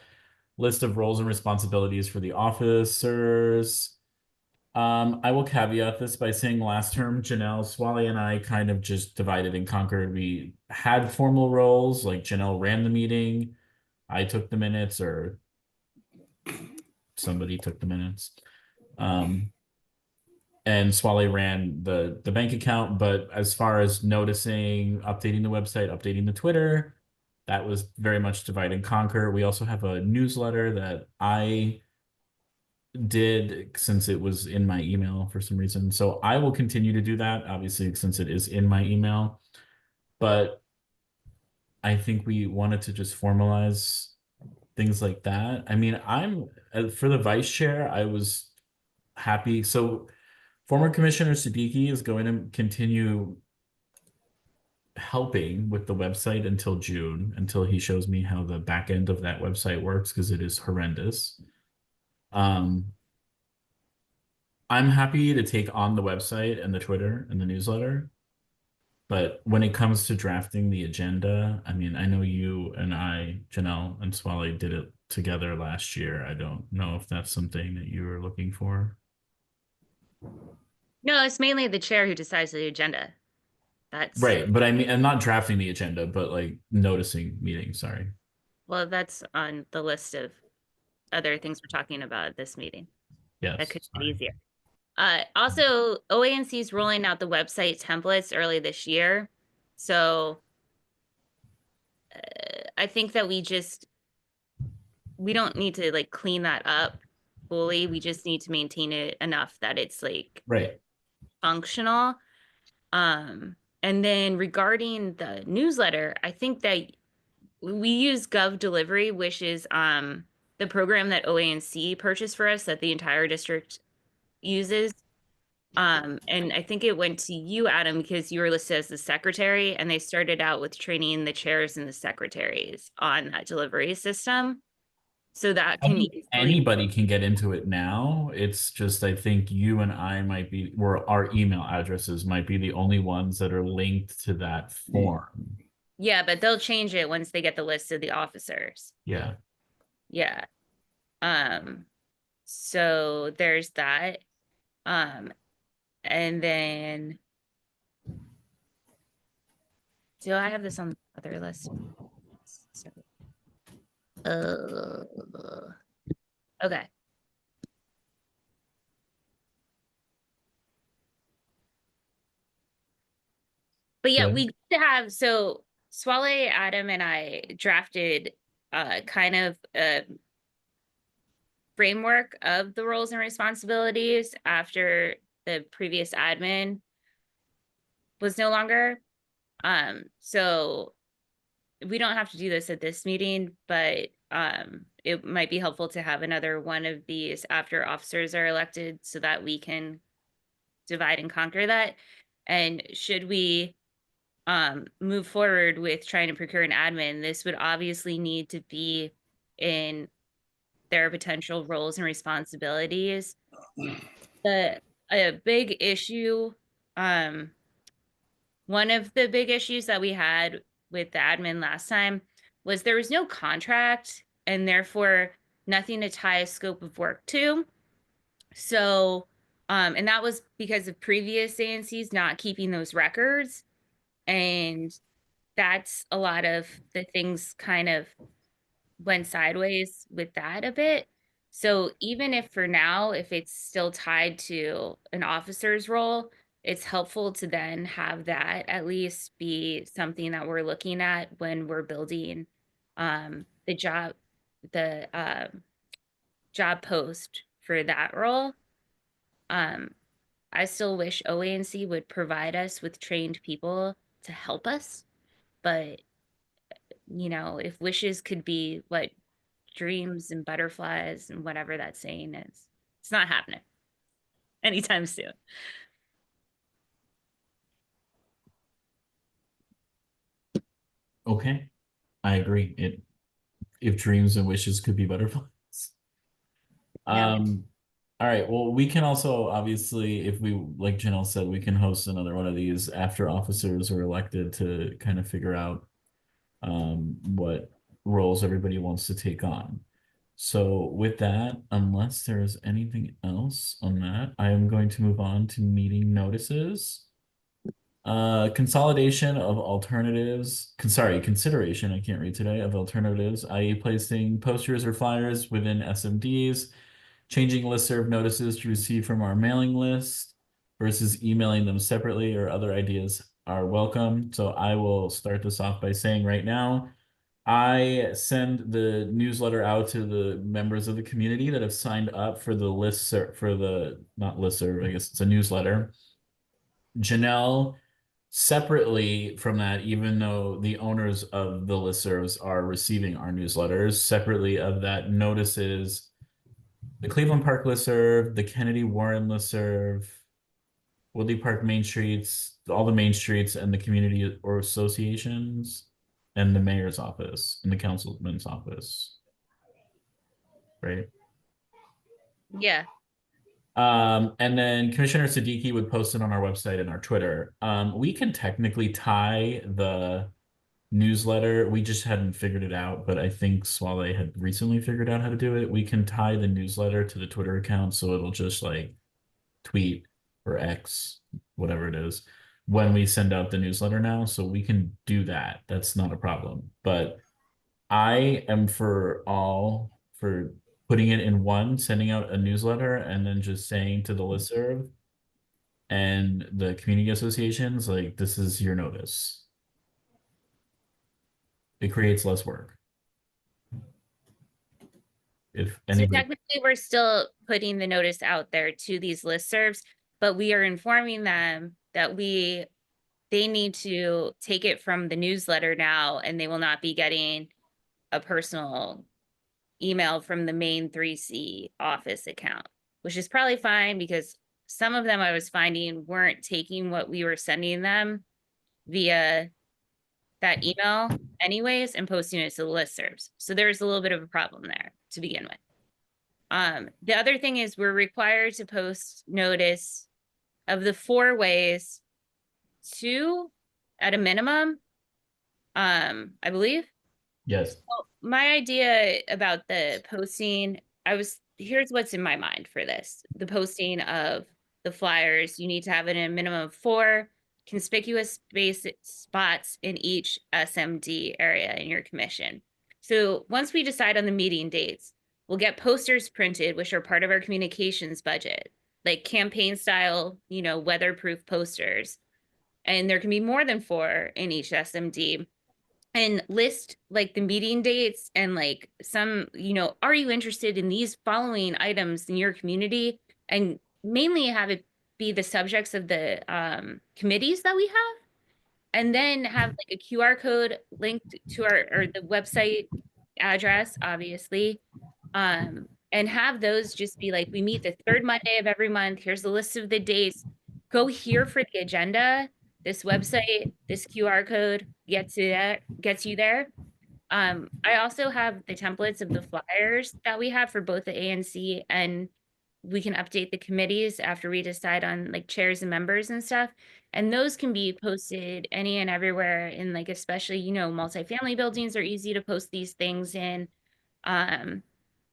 list of roles and responsibilities for the officers. I will caveat this by saying last term, Janelle, Swally, and I kind of just divided and conquered. We had formal roles, like Janelle ran the meeting, I took the minutes, or somebody took the minutes. And Swally ran the bank account, but as far as noticing, updating the website, updating the Twitter, that was very much divide and conquer. We also have a newsletter that I did since it was in my email for some reason. So I will continue to do that, obviously, since it is in my email. But I think we wanted to just formalize things like that. I mean, I'm for the vice chair, I was happy. So former Commissioner Siddiqui is going to continue helping with the website until June, until he shows me how the back end of that website works, because it is horrendous. I'm happy to take on the website and the Twitter and the newsletter. But when it comes to drafting the agenda, I mean, I know you and I, Janelle and Swally, did it together last year. I don't know if that's something that you were looking for. No, it's mainly the chair who decides the agenda. That's Right. But I mean, I'm not drafting the agenda, but like noticing meetings, sorry. well, that's on the list of other things we're talking about at this meeting. Yes. That could be Sorry. easier. Also, OANC is rolling out the website templates early this year. So I think that we don't need to like clean that up fully. We just need to maintain it enough that it's like Right. functional. And then regarding the newsletter, I think that we use Gov Delivery, which is the program that OANC purchased for us that the entire district uses. And I think it went to you, Adam, because you were listed as the secretary, and they started out with training the chairs and the secretaries on that delivery system. So that can Anybody can get into it now. It's just, I think you and I might be, or our email addresses might be the only ones that are linked to that form. Yeah, but they'll change it once they get the list of the officers. Yeah. Yeah. So there's that. And then do I have this on the other list? Okay. But yeah, we have, so Swale, Adam, and I drafted kind of a framework of the roles and responsibilities after the previous admin was no longer. So we don't have to do this at this meeting, but it might be helpful to have another one of these after officers are elected so that we can divide and conquer that. And should we move forward with trying to procure an admin, this would obviously need to be in their potential roles and responsibilities. A big issue, one of the big issues that we had with the admin last time was there was no contract and therefore nothing to tie a scope of work to. So, and that was because of previous ANCs not keeping those records. And that's a lot of the things kind of went sideways with that a bit. So even if for now, if it's still tied to an officer's role, it's helpful to then have that at least be something that we're looking at when we're building the job post for that role. I still wish OANC would provide us with trained people to help us, but you know, if wishes could be what dreams and butterflies and whatever that saying is, it's not happening anytime soon. Okay, I agree. If dreams and wishes could be butterflies. Yeah. All right. Well, we can also obviously, if we, like Janelle said, we can host another one of these after officers are elected to kind of figure out what roles everybody wants to take on. So with that, unless there's anything else on that, I am going to move on to meeting notices. Consolidation of alternatives, consideration, I can't read today, of alternatives, i.e. placing posters or flyers within SMDs, changing listserv notices to receive from our mailing list versus emailing them separately, or other ideas are welcome. So I will start this off by saying right now, I send the newsletter out to the members of the community that have signed up for the not listserv, I guess it's a newsletter. Janelle, separately from that, even though the owners of the listservs are receiving our newsletters, separately of that, notices the Cleveland Park listserv, the Kennedy Warren listserv, Woodley Park Main Streets, all the main streets, and the community or associations, and the mayor's office and the councilman's office. Right. Yeah. And then Commissioner Siddiqui would post it on our website and our Twitter. We can technically tie the newsletter. We just hadn't figured it out, but I think Swale had recently figured out how to do it. We can tie the newsletter to the Twitter account, so it'll just like tweet or X, whatever it is, when we send out the newsletter now. So we can do that. That's not a problem. But I am for putting it in one, sending out a newsletter, and then just saying to the listserv and the community associations, like, this is your notice. It creates less work. If So anybody, technically we're still putting the notice out there to these listservs, but we are informing them that they need to take it from the newsletter now, and they will not be getting a personal email from the main 3C office account, which is probably fine because some of them I was finding weren't taking what we were sending them via that email anyways and posting it to the listservs. So there's a little bit of a problem there to begin with. The other thing is we're required to post notice of the 4 ways, 2 at a minimum, I believe. yes, My idea about the posting, here's what's in my mind for this. The posting of the flyers, you need to have it in a minimum of 4 conspicuous space spots in each SMD area in your commission. So once we decide on the meeting dates, we'll get posters printed, which are part of our communications budget, like campaign style, you know, weatherproof posters. And there can be more than 4 in each SMD, and list like the meeting dates and like some, you know, are you interested in these following items in your community, and mainly have it be the subjects of the committees that we have, and then have like a QR code linked to our or the website address, obviously, and have those just be like, we meet the 3rd Monday of every month. Here's the list of the dates. Go here for the agenda. This website, this QR code gets you there. I also have the templates of the flyers that we have for both the ANC, and we can update the committees after we decide on like chairs and members and stuff. And those can be posted any and everywhere in, like, especially, you know, multifamily buildings are easy to post these things in. And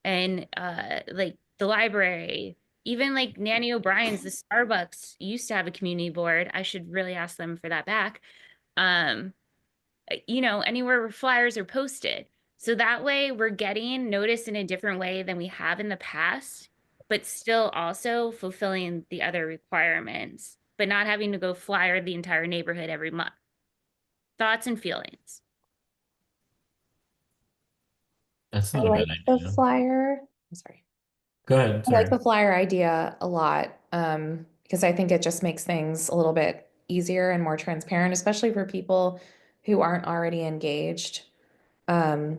like the library, even like Nanny O'Brien's, the Starbucks used to have a community board. I should really ask them for that back. You know, anywhere where flyers are posted. So that way we're getting notice in a different way than we have in the past, but still also fulfilling the other requirements, but not having to go flyer the entire neighborhood every month. Thoughts and feelings. That's I not a like bad the idea. flyer. I'm sorry. Go ahead. I like Sorry. the flyer idea a lot, because I think it just makes things a little bit easier and more transparent, especially for people who aren't already engaged. Um,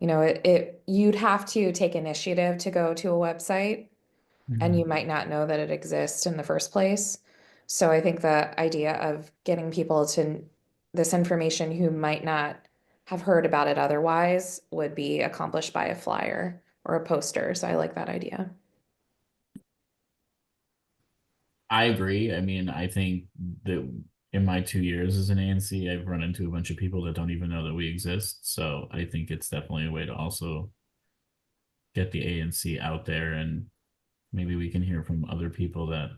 you know, you'd have to take initiative to go to a website, and you might not know that it exists in the first place. So I think the idea of getting people to this information who might not have heard about it otherwise would be accomplished by a flyer or a poster. So I like that idea. I agree. I mean, I think that in my 2 years as an ANC, I've run into a bunch of people that don't even know that we exist. So I think it's definitely a way to also get the ANC out there, and maybe we can hear from other people that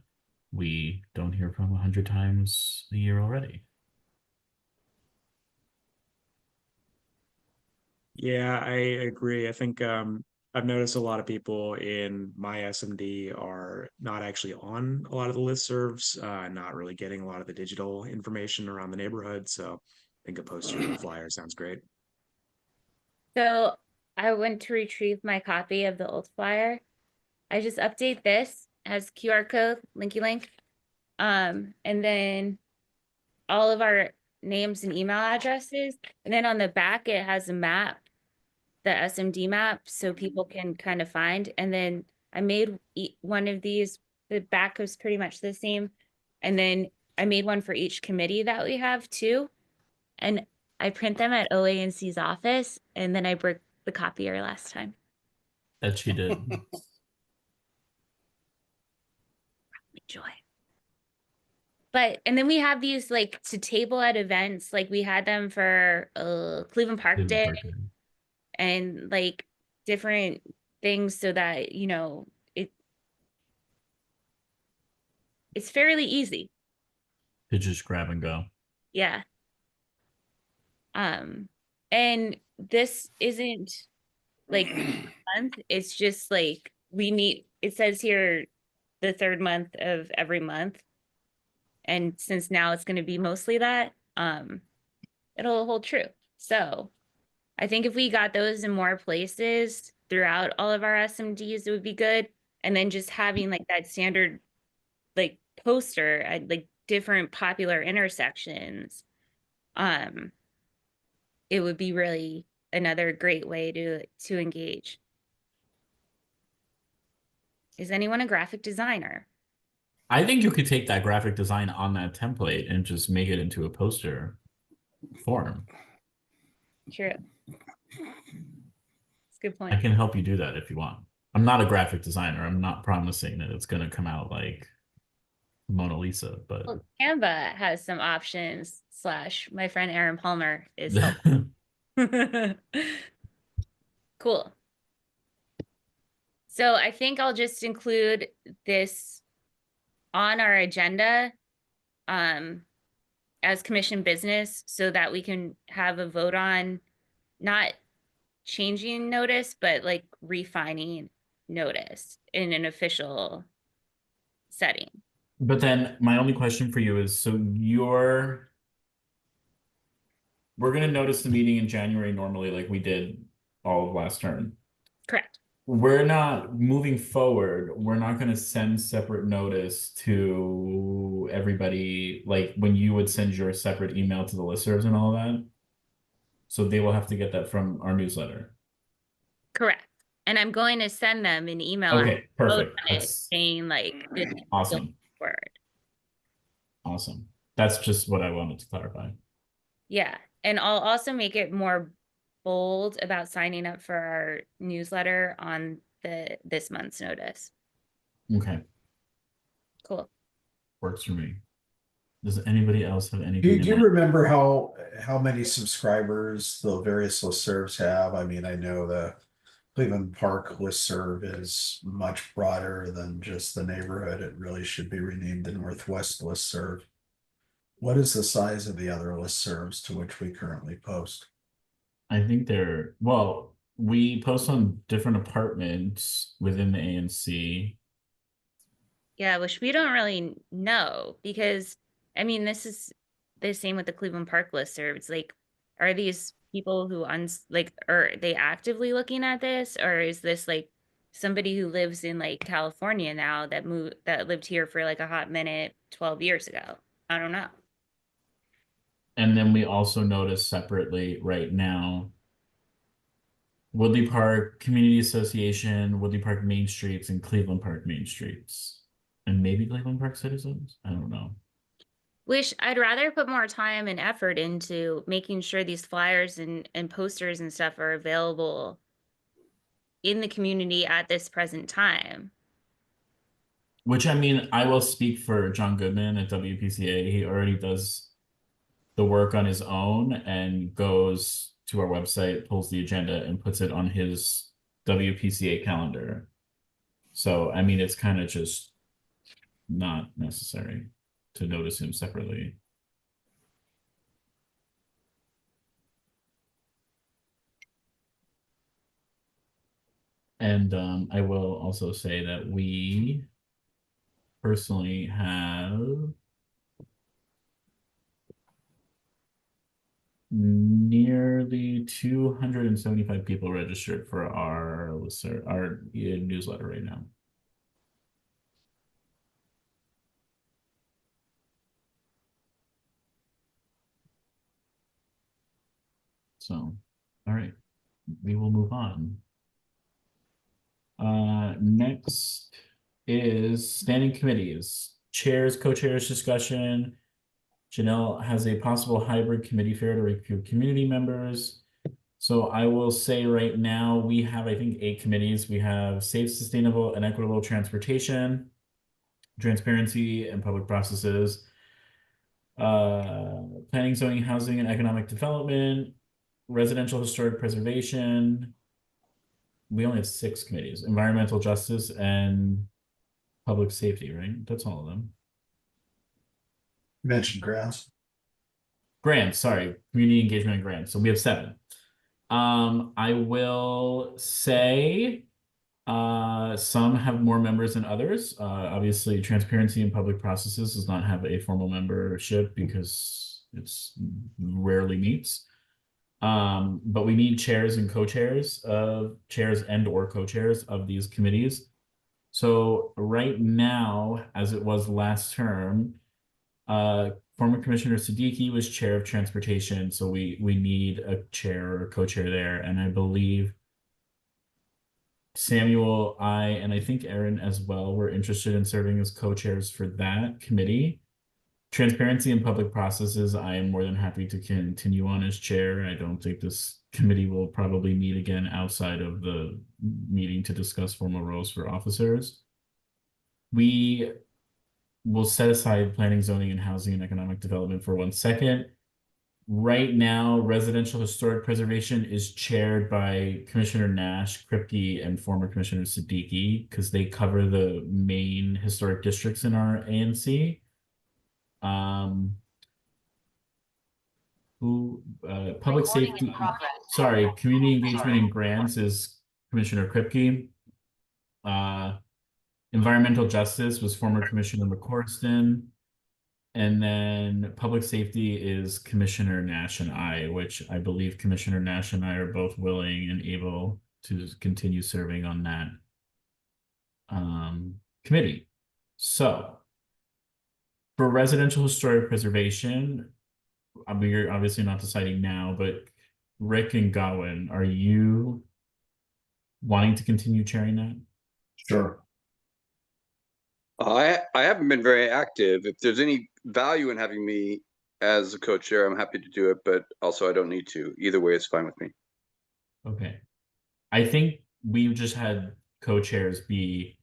we don't hear from 100 times a year already. Yeah, I agree. I think I've noticed a lot of people in my SMD are not actually on a lot of the listservs, not really getting a lot of the digital information around the neighborhood. So I think a poster or a flyer sounds great. So I went to retrieve my copy of the old flyer. I just update this as QR code, linky link. And then all of our names and email addresses. And then on the back, it has a map, the SMD map, so people can kind of find. And then I made one of these, the back was pretty much the same. And then I made one for each committee that we have too. And I print them at OANC's office, and then I broke the copier last time. That she did. Joy. But and then we have these like to table at events, like we had them for Cleveland Park Cleveland Day Park Day. and like different things so that you know it's fairly easy. To just grab and go. Yeah. And this isn't like month, it's just like we meet, it says here the third month of every month. And since now it's going to be mostly that, it'll hold true. So I think if we got those in more places throughout all of our SMDs, it would be good. And then just having like that standard like poster at like different popular intersections, it would be really another great way to engage. Is anyone a graphic designer? I think you could take that graphic design on that template and just make it into a poster form. True. It's a good I point. can help you do that if you want. I'm not a graphic designer. I'm not promising that it's going to come out like Mona Lisa, but Well, Canva has some options / my friend Aaron Palmer is helpful. Cool. So I think I'll just include this on our agenda as commission business so that we can have a vote on not changing notice, but like refining notice in an official setting. But then my only question for you is, so we're going to notice the meeting in January normally like we did all of last term. Correct. We're not moving forward. We're not going to send separate notice to everybody, like when you would send your separate email to the listservs and all that. So they will have to get that from our newsletter. Correct. And I'm going to send them an email Okay, perfect. saying like this is Awesome. word. Awesome. That's just what I wanted to clarify. Yeah. And I'll also make it more bold about signing up for our newsletter on this month's notice. Okay. Cool. Works for me. Does anybody else have anything? Do you remember how many subscribers the various listservs have? I mean, I know the Cleveland Park listserv is much broader than just the neighborhood. It really should be renamed the Northwest listserv. What is the size of the other listservs to which we currently post? I think well, we post on different apartments within the ANC. Yeah, which we don't really know because I mean this is the same with the Cleveland Park listserv. It's like, are these people who like are they actively looking at this, or is this like somebody who lives in like California now that lived here for like a hot minute 12 years ago? I don't know. And then we also notice separately right now Woodley Park Community Association, Woodley Park Main Streets, and Cleveland Park Main Streets. And maybe Cleveland Park Citizens? I don't know. Which I'd rather put more time and effort into making sure these flyers and posters and stuff are available in the community at this present time. Which, I mean, I will speak for John Goodman at WPCA. He already does the work on his own and goes to our website, pulls the agenda, and puts it on his WPCA calendar. So, I mean, it's kind of just not necessary to notice him separately. And I will also say that we personally have nearly 275 people registered for our newsletter right now. So, all right, we will move on. Next is standing committees, chairs, co-chairs discussion. Janelle has a possible hybrid committee fair to recruit community members. So I will say right now, we have, I think, 8 committees. We have safe, sustainable, and equitable transportation, transparency and public processes, planning, zoning, housing, and economic development, residential historic preservation. We only have 6 committees, environmental justice and public safety, right? That's all of them. You mentioned grants. Grants, sorry, community engagement and grants. So we have 7. I will say some have more members than others. Obviously, transparency and public processes does not have a formal membership because it's rarely meets. But we need chairs and co-chairs of chairs and or co-chairs of these committees. So right now, as it was last term, former Commissioner Siddiqui was chair of transportation, so we need a chair or co-chair there, and I believe Samuel, and I think Aaron as well were interested in serving as co-chairs for that committee. Transparency and public processes, I am more than happy to continue on as chair. I don't think this committee will probably meet again outside of the meeting to discuss formal roles for officers. We will set aside planning, zoning, and housing and economic development for 1 second. Right now, residential historic preservation is chaired by Commissioner Nash, Kripke, and former Commissioner Siddiqui because they cover the main historic districts in our ANC. Public safety, sorry, community engagement and grants is Commissioner Kripke. Environmental justice was former Commissioner McCorston. And then public safety is Commissioner Nash and I, which I believe Commissioner Nash and I are both willing and able to continue serving on that committee. So for residential historic preservation, we're obviously not deciding now, but Rick and Godwin, are you wanting to continue chairing that? Sure. I haven't been very active. If there's any value in having me as a co-chair, I'm happy to do it, but also I don't need to. Either way, it's fine with me. Okay. I think we've just had co-chairs be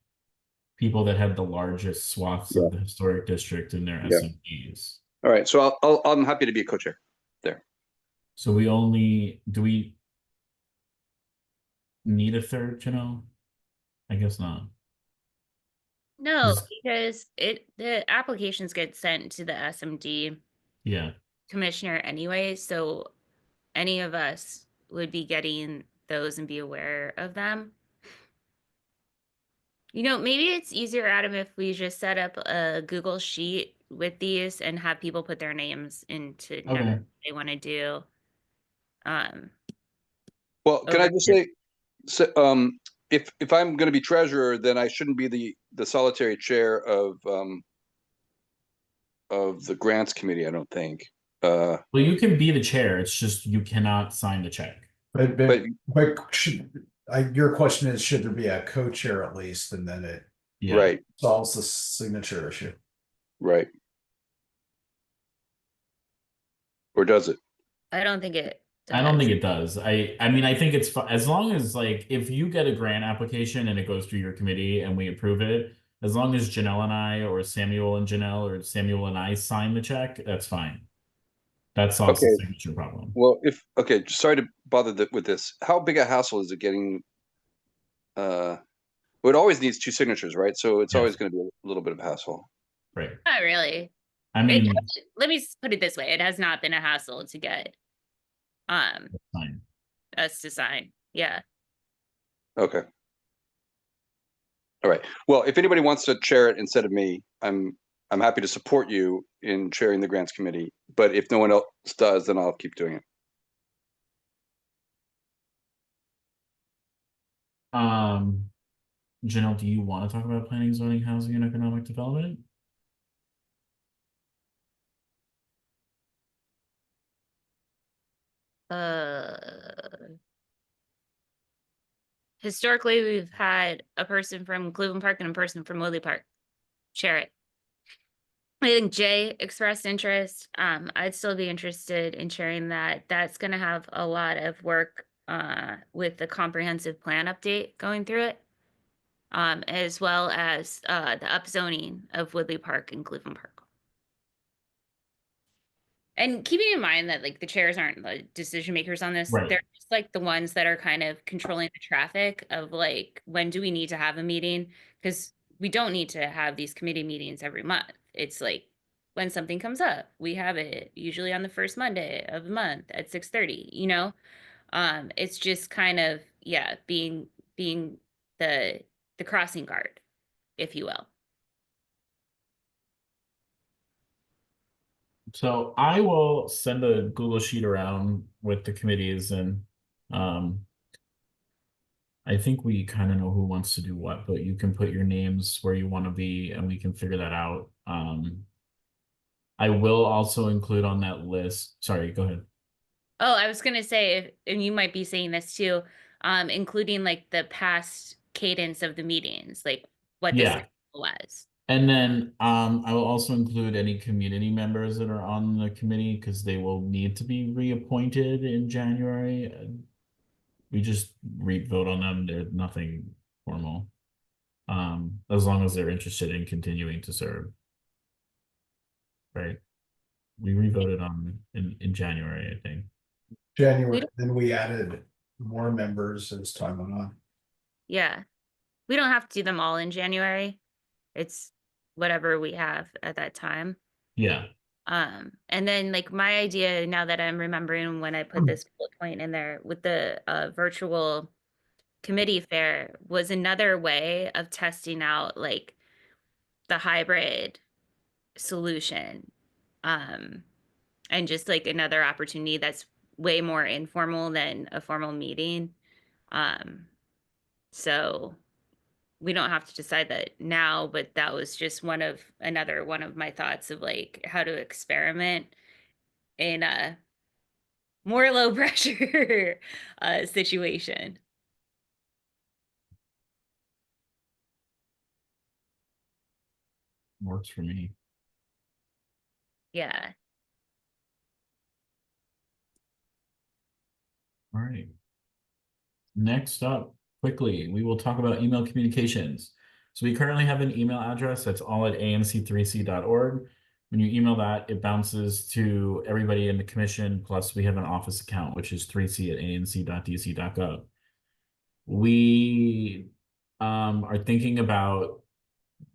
people that had the largest swaths of the historic district in their SMPs. All right, so I'm happy to be a co-chair there. So we only need a third, I guess not. No, Is- because the applications get sent to the SMD Yeah. commissioner anyway, so any of us would be getting those and be aware of them. Maybe it's easier, Adam, if we just set up a Google sheet with these and have people put their names into Okay. what they want to do. Well, can I Over just here. say, if I'm going to be treasurer, then I shouldn't be the solitary chair of the grants committee. I don't think. Well, you can be the chair. It's just you cannot sign the check. But your question is, should there be a co-chair at least, and then it Yeah. Right, solves the signature issue. right. Or does it? I don't think it does. I don't think it does. I mean, I think it's as long as like if you get a grant application and it goes through your committee and we approve it, as long as Janelle and I or Samuel and Janelle or Samuel and I sign the check, that's fine. That solves the Okay. signature problem. Well, sorry to bother with this. How big a hassle is it getting? Well, it always needs 2 signatures, right? So it's Yes. always going to be a little bit of hassle. Right. Not really. I mean, Let me put it this way: it has not been a hassle to get fine. us to sign. Yeah. Okay. All right. Well, if anybody wants to chair it instead of me, I'm happy to support you in chairing the grants committee. But if no one else does, then I'll keep doing it. Janelle, do you want to talk about planning, zoning, housing, and economic development? Historically, we've had a person from Cleveland Park and a person from Woodley Park share it. I think Jay expressed interest. I'd still be interested in sharing that. That's going to have a lot of work with the comprehensive plan update going through it, as well as the upzoning of Woodley Park and Cleveland Park. And keeping in mind that like the chairs aren't the decision makers on this, Right. they're just like the ones that are kind of controlling the traffic of like when do we need to have a meeting? Because we don't need to have these committee meetings every month. It's like when something comes up, we have it usually on the first Monday of the month at 6:30, It's just kind of, yeah, being the crossing guard, if you will. So I will send a Google sheet around with the committees and I think we kind of know who wants to do what, but you can put your names where you want to be and we can figure that out. I will also include on that list. Sorry, go ahead. Oh, I was gonna say, and you might be saying this too, including like the past cadence of the meetings, like what this was. And then I will also include any community members that are on the committee because they will need to be reappointed in January. We just vote on them. They're nothing formal. As long as they're interested in continuing to serve. Right. We revoted on in January, I think. January, then we added more members as time went on. Yeah. We don't have to do them all in January. It's whatever we have at that time. Yeah. And then like my idea now that I'm remembering when I put this bullet point in there with the virtual committee fair was another way of testing out like the hybrid solution. And just like another opportunity that's way more informal than a formal meeting. So we don't have to decide that now, but that was just another one of my thoughts of like how to experiment in a more low pressure situation. Works for me. Yeah. All right. Next up, quickly, we will talk about email communications. So we currently have an email address that's all at ANC3C.org. When you email that, it bounces to everybody in the commission, plus we have an office account, which is 3C@anc.dc.gov. we are thinking about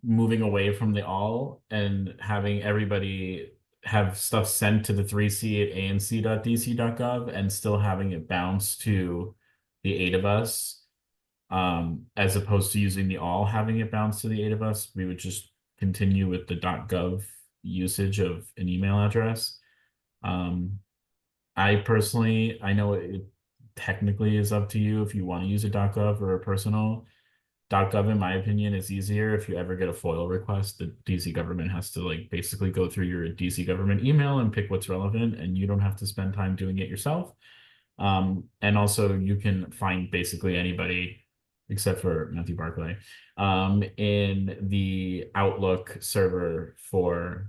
moving away from the all and having everybody have stuff sent to the 3C at anc.dc.gov and still having it bounce to the 8 of us. As opposed to using the all having it bounce to the 8 of us, we would just continue with the .gov usage of an email address. I personally, I know it technically is up to you if you want to use a .gov or a personal. .gov, in my opinion, is easier. If you ever get a FOIL request, the DC government has to like basically go through your DC government email and pick what's relevant, and you don't have to spend time doing it yourself. And also you can find basically anybody except for Matthew Barclay in the Outlook server for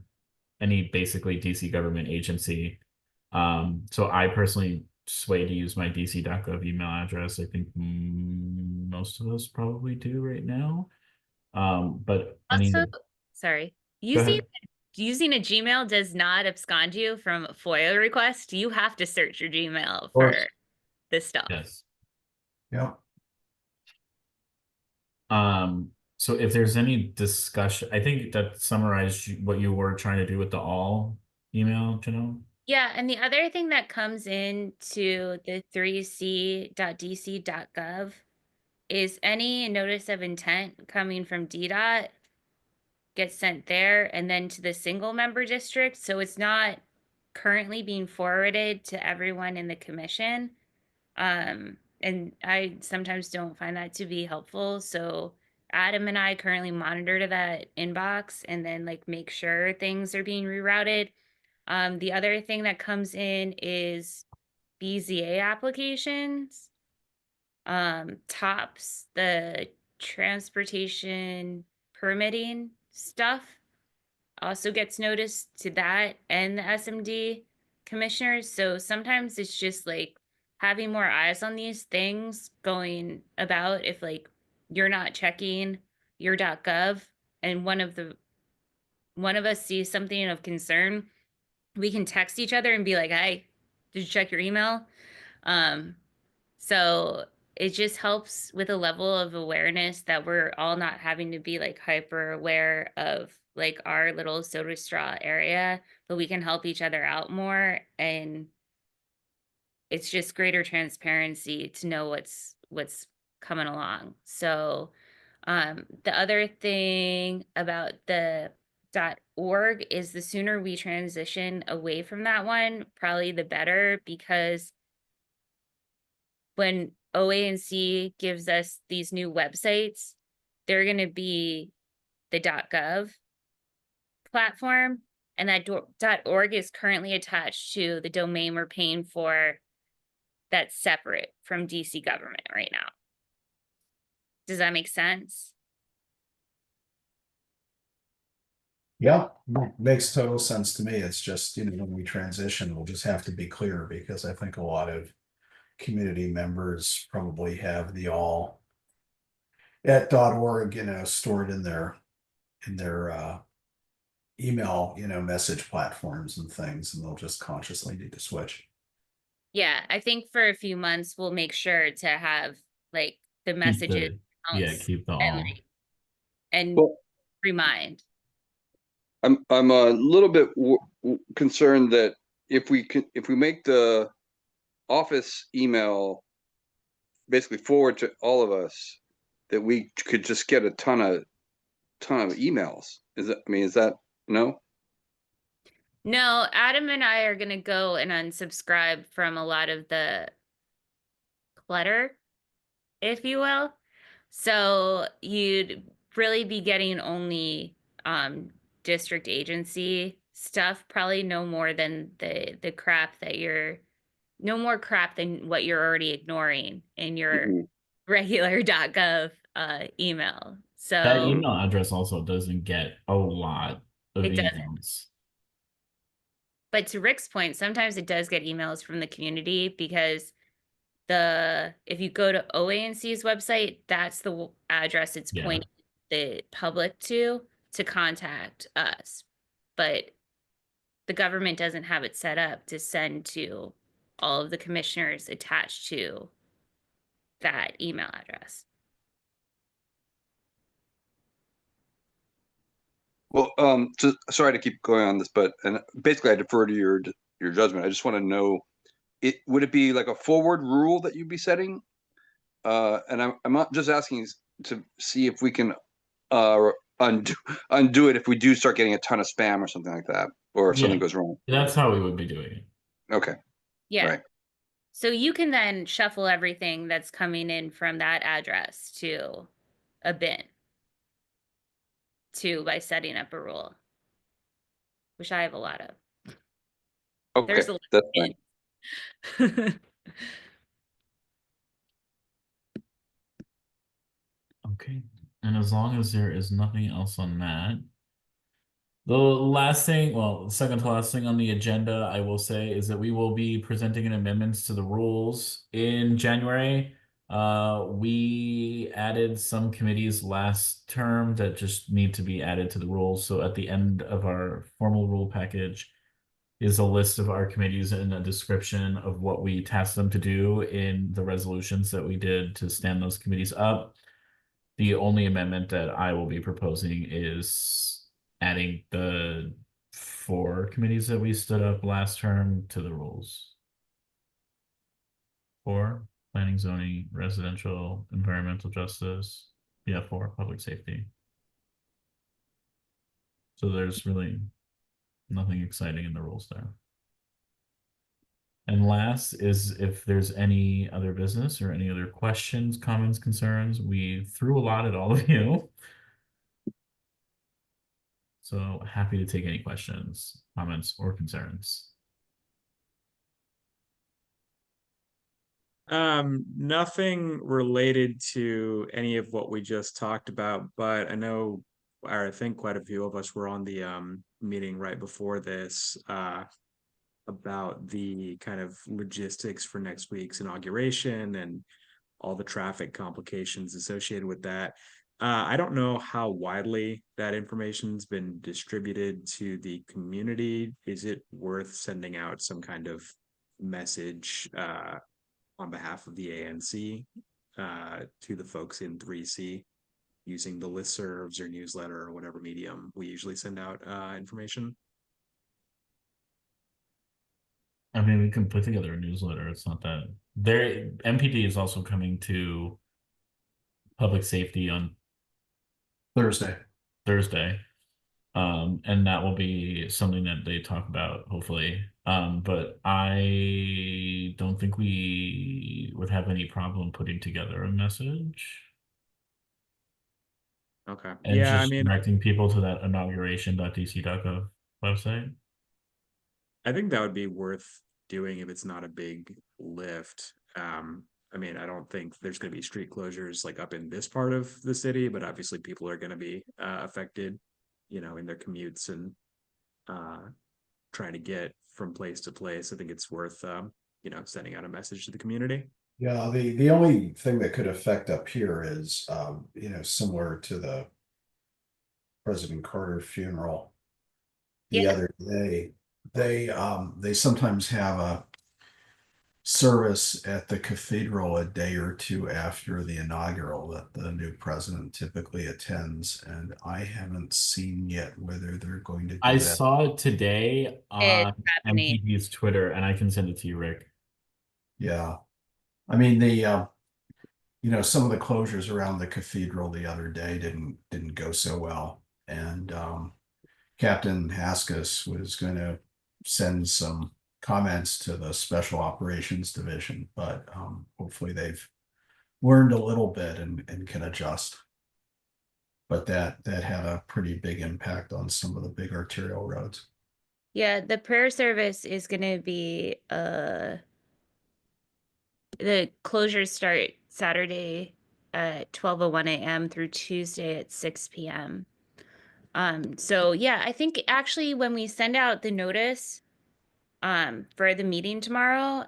any basically DC government agency. So I personally sway to use my dc.gov email address. I think most of us probably do right now. But I Also, mean, sorry, go using ahead. using a Gmail does not abscond you from a FOIA request. You have to search your Gmail Of for course. this stuff. Yes. Yeah. So if there's any discussion, I think that summarized what you were trying to do with the all email, Janelle. Yeah, and the other thing that comes into the 3c.dc.gov is any notice of intent coming from DDOT gets sent there and then to the single member district. So it's not currently being forwarded to everyone in the commission. And I sometimes don't find that to be helpful. So Adam and I currently monitor that inbox and then like make sure things are being rerouted. The other thing that comes in is BZA applications. TOPS, the transportation permitting stuff also gets noticed to that and the SMD commissioners. So sometimes it's just like having more eyes on these things going about if like you're not checking your .gov and one of us sees something of concern, we can text each other and be like, "Hey, did you check your email?" Um, so it just helps with a level of awareness that we're all not having to be like hyper aware of like our little soda straw area, but we can help each other out more. And it's just greater transparency to know what's coming along. So the other thing about the .org is the sooner we transition away from that one, probably the better, because when OANC gives us these new websites, they're going to be the .gov platform, and that .org is currently attached to the domain we're paying for that's separate from DC government right now. Does that make sense? Yeah, makes total sense to me. It's just, when we transition, we'll just have to be clear because I think a lot of community members probably have the all at .org, stored in their email, message platforms and things, and they'll just consciously need to switch. Yeah, I think for a few months we'll make sure to have like the messages Keep the and all. and Well, remind. I'm a little bit concerned that if we make the office email basically forward to all of us, that we could just get a ton of emails. Is that no? No, Adam and I are gonna go and unsubscribe from a lot of the clutter, if you will. So you'd really be getting only district agency stuff, probably no more than the crap that you're no more crap than what you're already ignoring in your regular .gov email. That So email address also doesn't get a lot of it doesn't. emails. But to Rick's point, sometimes it does get emails from the community because if you go to OANC's website, that's the address it's Yeah. pointing the public to contact us. But the government doesn't have it set up to send to all of the commissioners attached to that email address. Well, sorry to keep going on this, but and basically I defer to your judgment. I just want to know, would it be like a forward rule that you'd be setting? And I'm not just asking to see if we can undo it if we do start getting a ton of spam or something like that, or if something goes wrong. That's how we would be doing it. Okay. Yeah. Right. So you can then shuffle everything that's coming in from that address to a bin by setting up a rule, which I have a lot of. Okay, There's a lot that's of fine. bins. Okay. And as long as there is nothing else on that, the last thing, well, the second to last thing on the agenda, I will say, is that we will be presenting an amendments to the rules in January. We added some committees last term that just need to be added to the rules. So at the end of our formal rule package is a list of our committees and a description of what we tasked them to do in the resolutions that we did to stand those committees up. The only amendment that I will be proposing is adding the 4 committees that we stood up last term to the rules. 4, planning, zoning, residential, environmental justice. Yeah, 4, public safety. So there's really nothing exciting in the rules there. And last is if there's any other business or any other questions, comments, concerns. We threw a lot at all of you. So happy to take any questions, comments, or concerns. Nothing related to any of what we just talked about, but I know, or I think quite a few of us were on the meeting right before this about the kind of logistics for next week's inauguration and all the traffic complications associated with that. I don't know how widely that information's been distributed to the community. Is it worth sending out some kind of message on behalf of the ANC to the folks in 3C using the listservs or newsletter or whatever medium we usually send out information? I mean, we can put together a newsletter. It's not that there. MPD is also coming to public safety on Thursday. Thursday. And that will be something that they talk about, hopefully. But I don't think we would have any problem putting together a message Okay. and Yeah, I just mean, directing people to that inauguration.dc.gov website. I think that would be worth doing if it's not a big lift. I mean, I don't think there's going to be street closures like up in this part of the city, but obviously people are going to be affected, in their commutes and trying to get from place to place. I think it's worth, sending out a message to the community. Yeah, the only thing that could affect up here is, similar to the President Carter funeral the other day. They sometimes have a service at the cathedral a day or two after the inaugural that the new president typically attends, and I haven't seen yet whether they're going to do I that. saw it today on It's happening. MPD's Twitter, and I can send it to you, Rick. Yeah, I mean some of the closures around the cathedral the other day didn't go so well, and Captain Haskis was going to send some comments to the Special Operations Division, but hopefully they've learned a little bit and can adjust. But that had a pretty big impact on some of the big arterial roads. Yeah, the prayer service is going to be the closures start Saturday at 12:01 a.m. through Tuesday at 6 p.m. So yeah, I think actually when we send out the notice for the meeting tomorrow,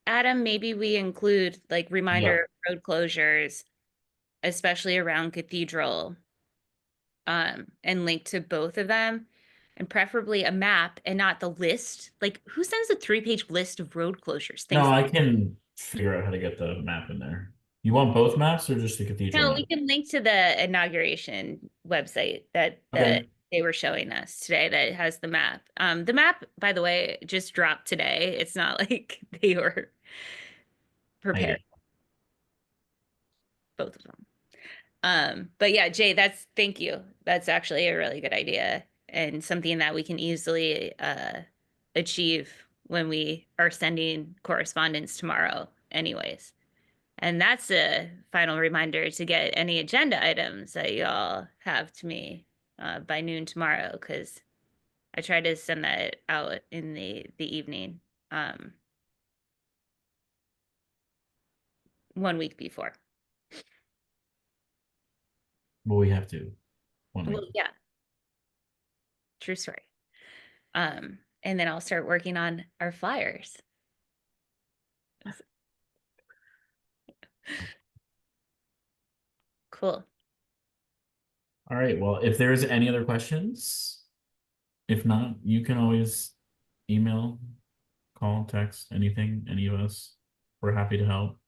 Adam, maybe we include like reminder road closures, especially around Cathedral, and link to both of them, and preferably a map and not the list. Like, who sends a 3-page list of road closures? No, Things I can figure out how to get the map in there. You want both maps or just the cathedral No, map? we can link to the inauguration website that Okay. they were showing us today that has the map. The map, by the way, just dropped today. It's not like they were prepared, both of them. But yeah, Jay, thank you. That's actually a really good idea and something that we can easily achieve when we are sending correspondence tomorrow anyways. And that's a final reminder to get any agenda items that y'all have to me by noon tomorrow, because I try to send that out in the evening, 1 week before. Well, we have to. 1 week. Well, yeah. True story. And then I'll start working on our flyers. Cool. All right. Well, if there's any other questions, if not, you can always email, call, text, anything, any of us. We're happy to help.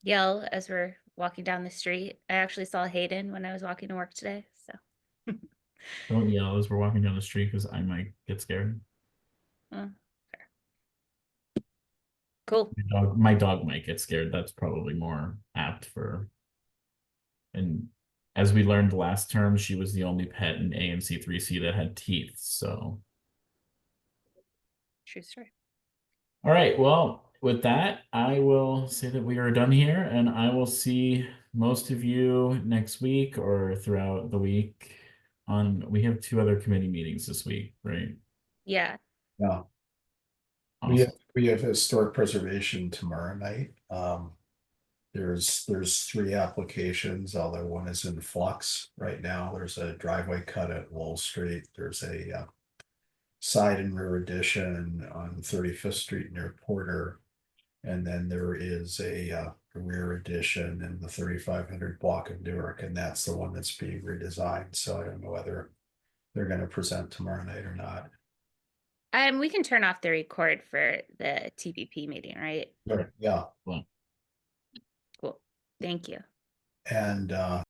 Yell as we're walking down the street. I actually saw Hayden when I was walking to work today. So Don't yell as we're walking down the street because I might get scared. fair. Cool. My dog might get scared. That's probably more apt for. And as we learned last term, she was the only pet in ANC3C that had teeth. So, True story. all right. Well, with that, I will say that we are done here, and I will see most of you next week or throughout the week. We have 2 other committee meetings this week, right? Yeah. Yeah. Awesome. We have historic preservation tomorrow night. There's 3 applications, although one is in flux right now. There's a driveway cut at Wall Street. There's a side and rear addition on 35th Street near Porter. And then there is a rear addition in the 3500 block of Newark, and that's the one that's being redesigned. So I don't know whether they're going to present tomorrow night or not. We can turn off the record for the TPP meeting, right? Yeah. Well, Cool. Thank you. And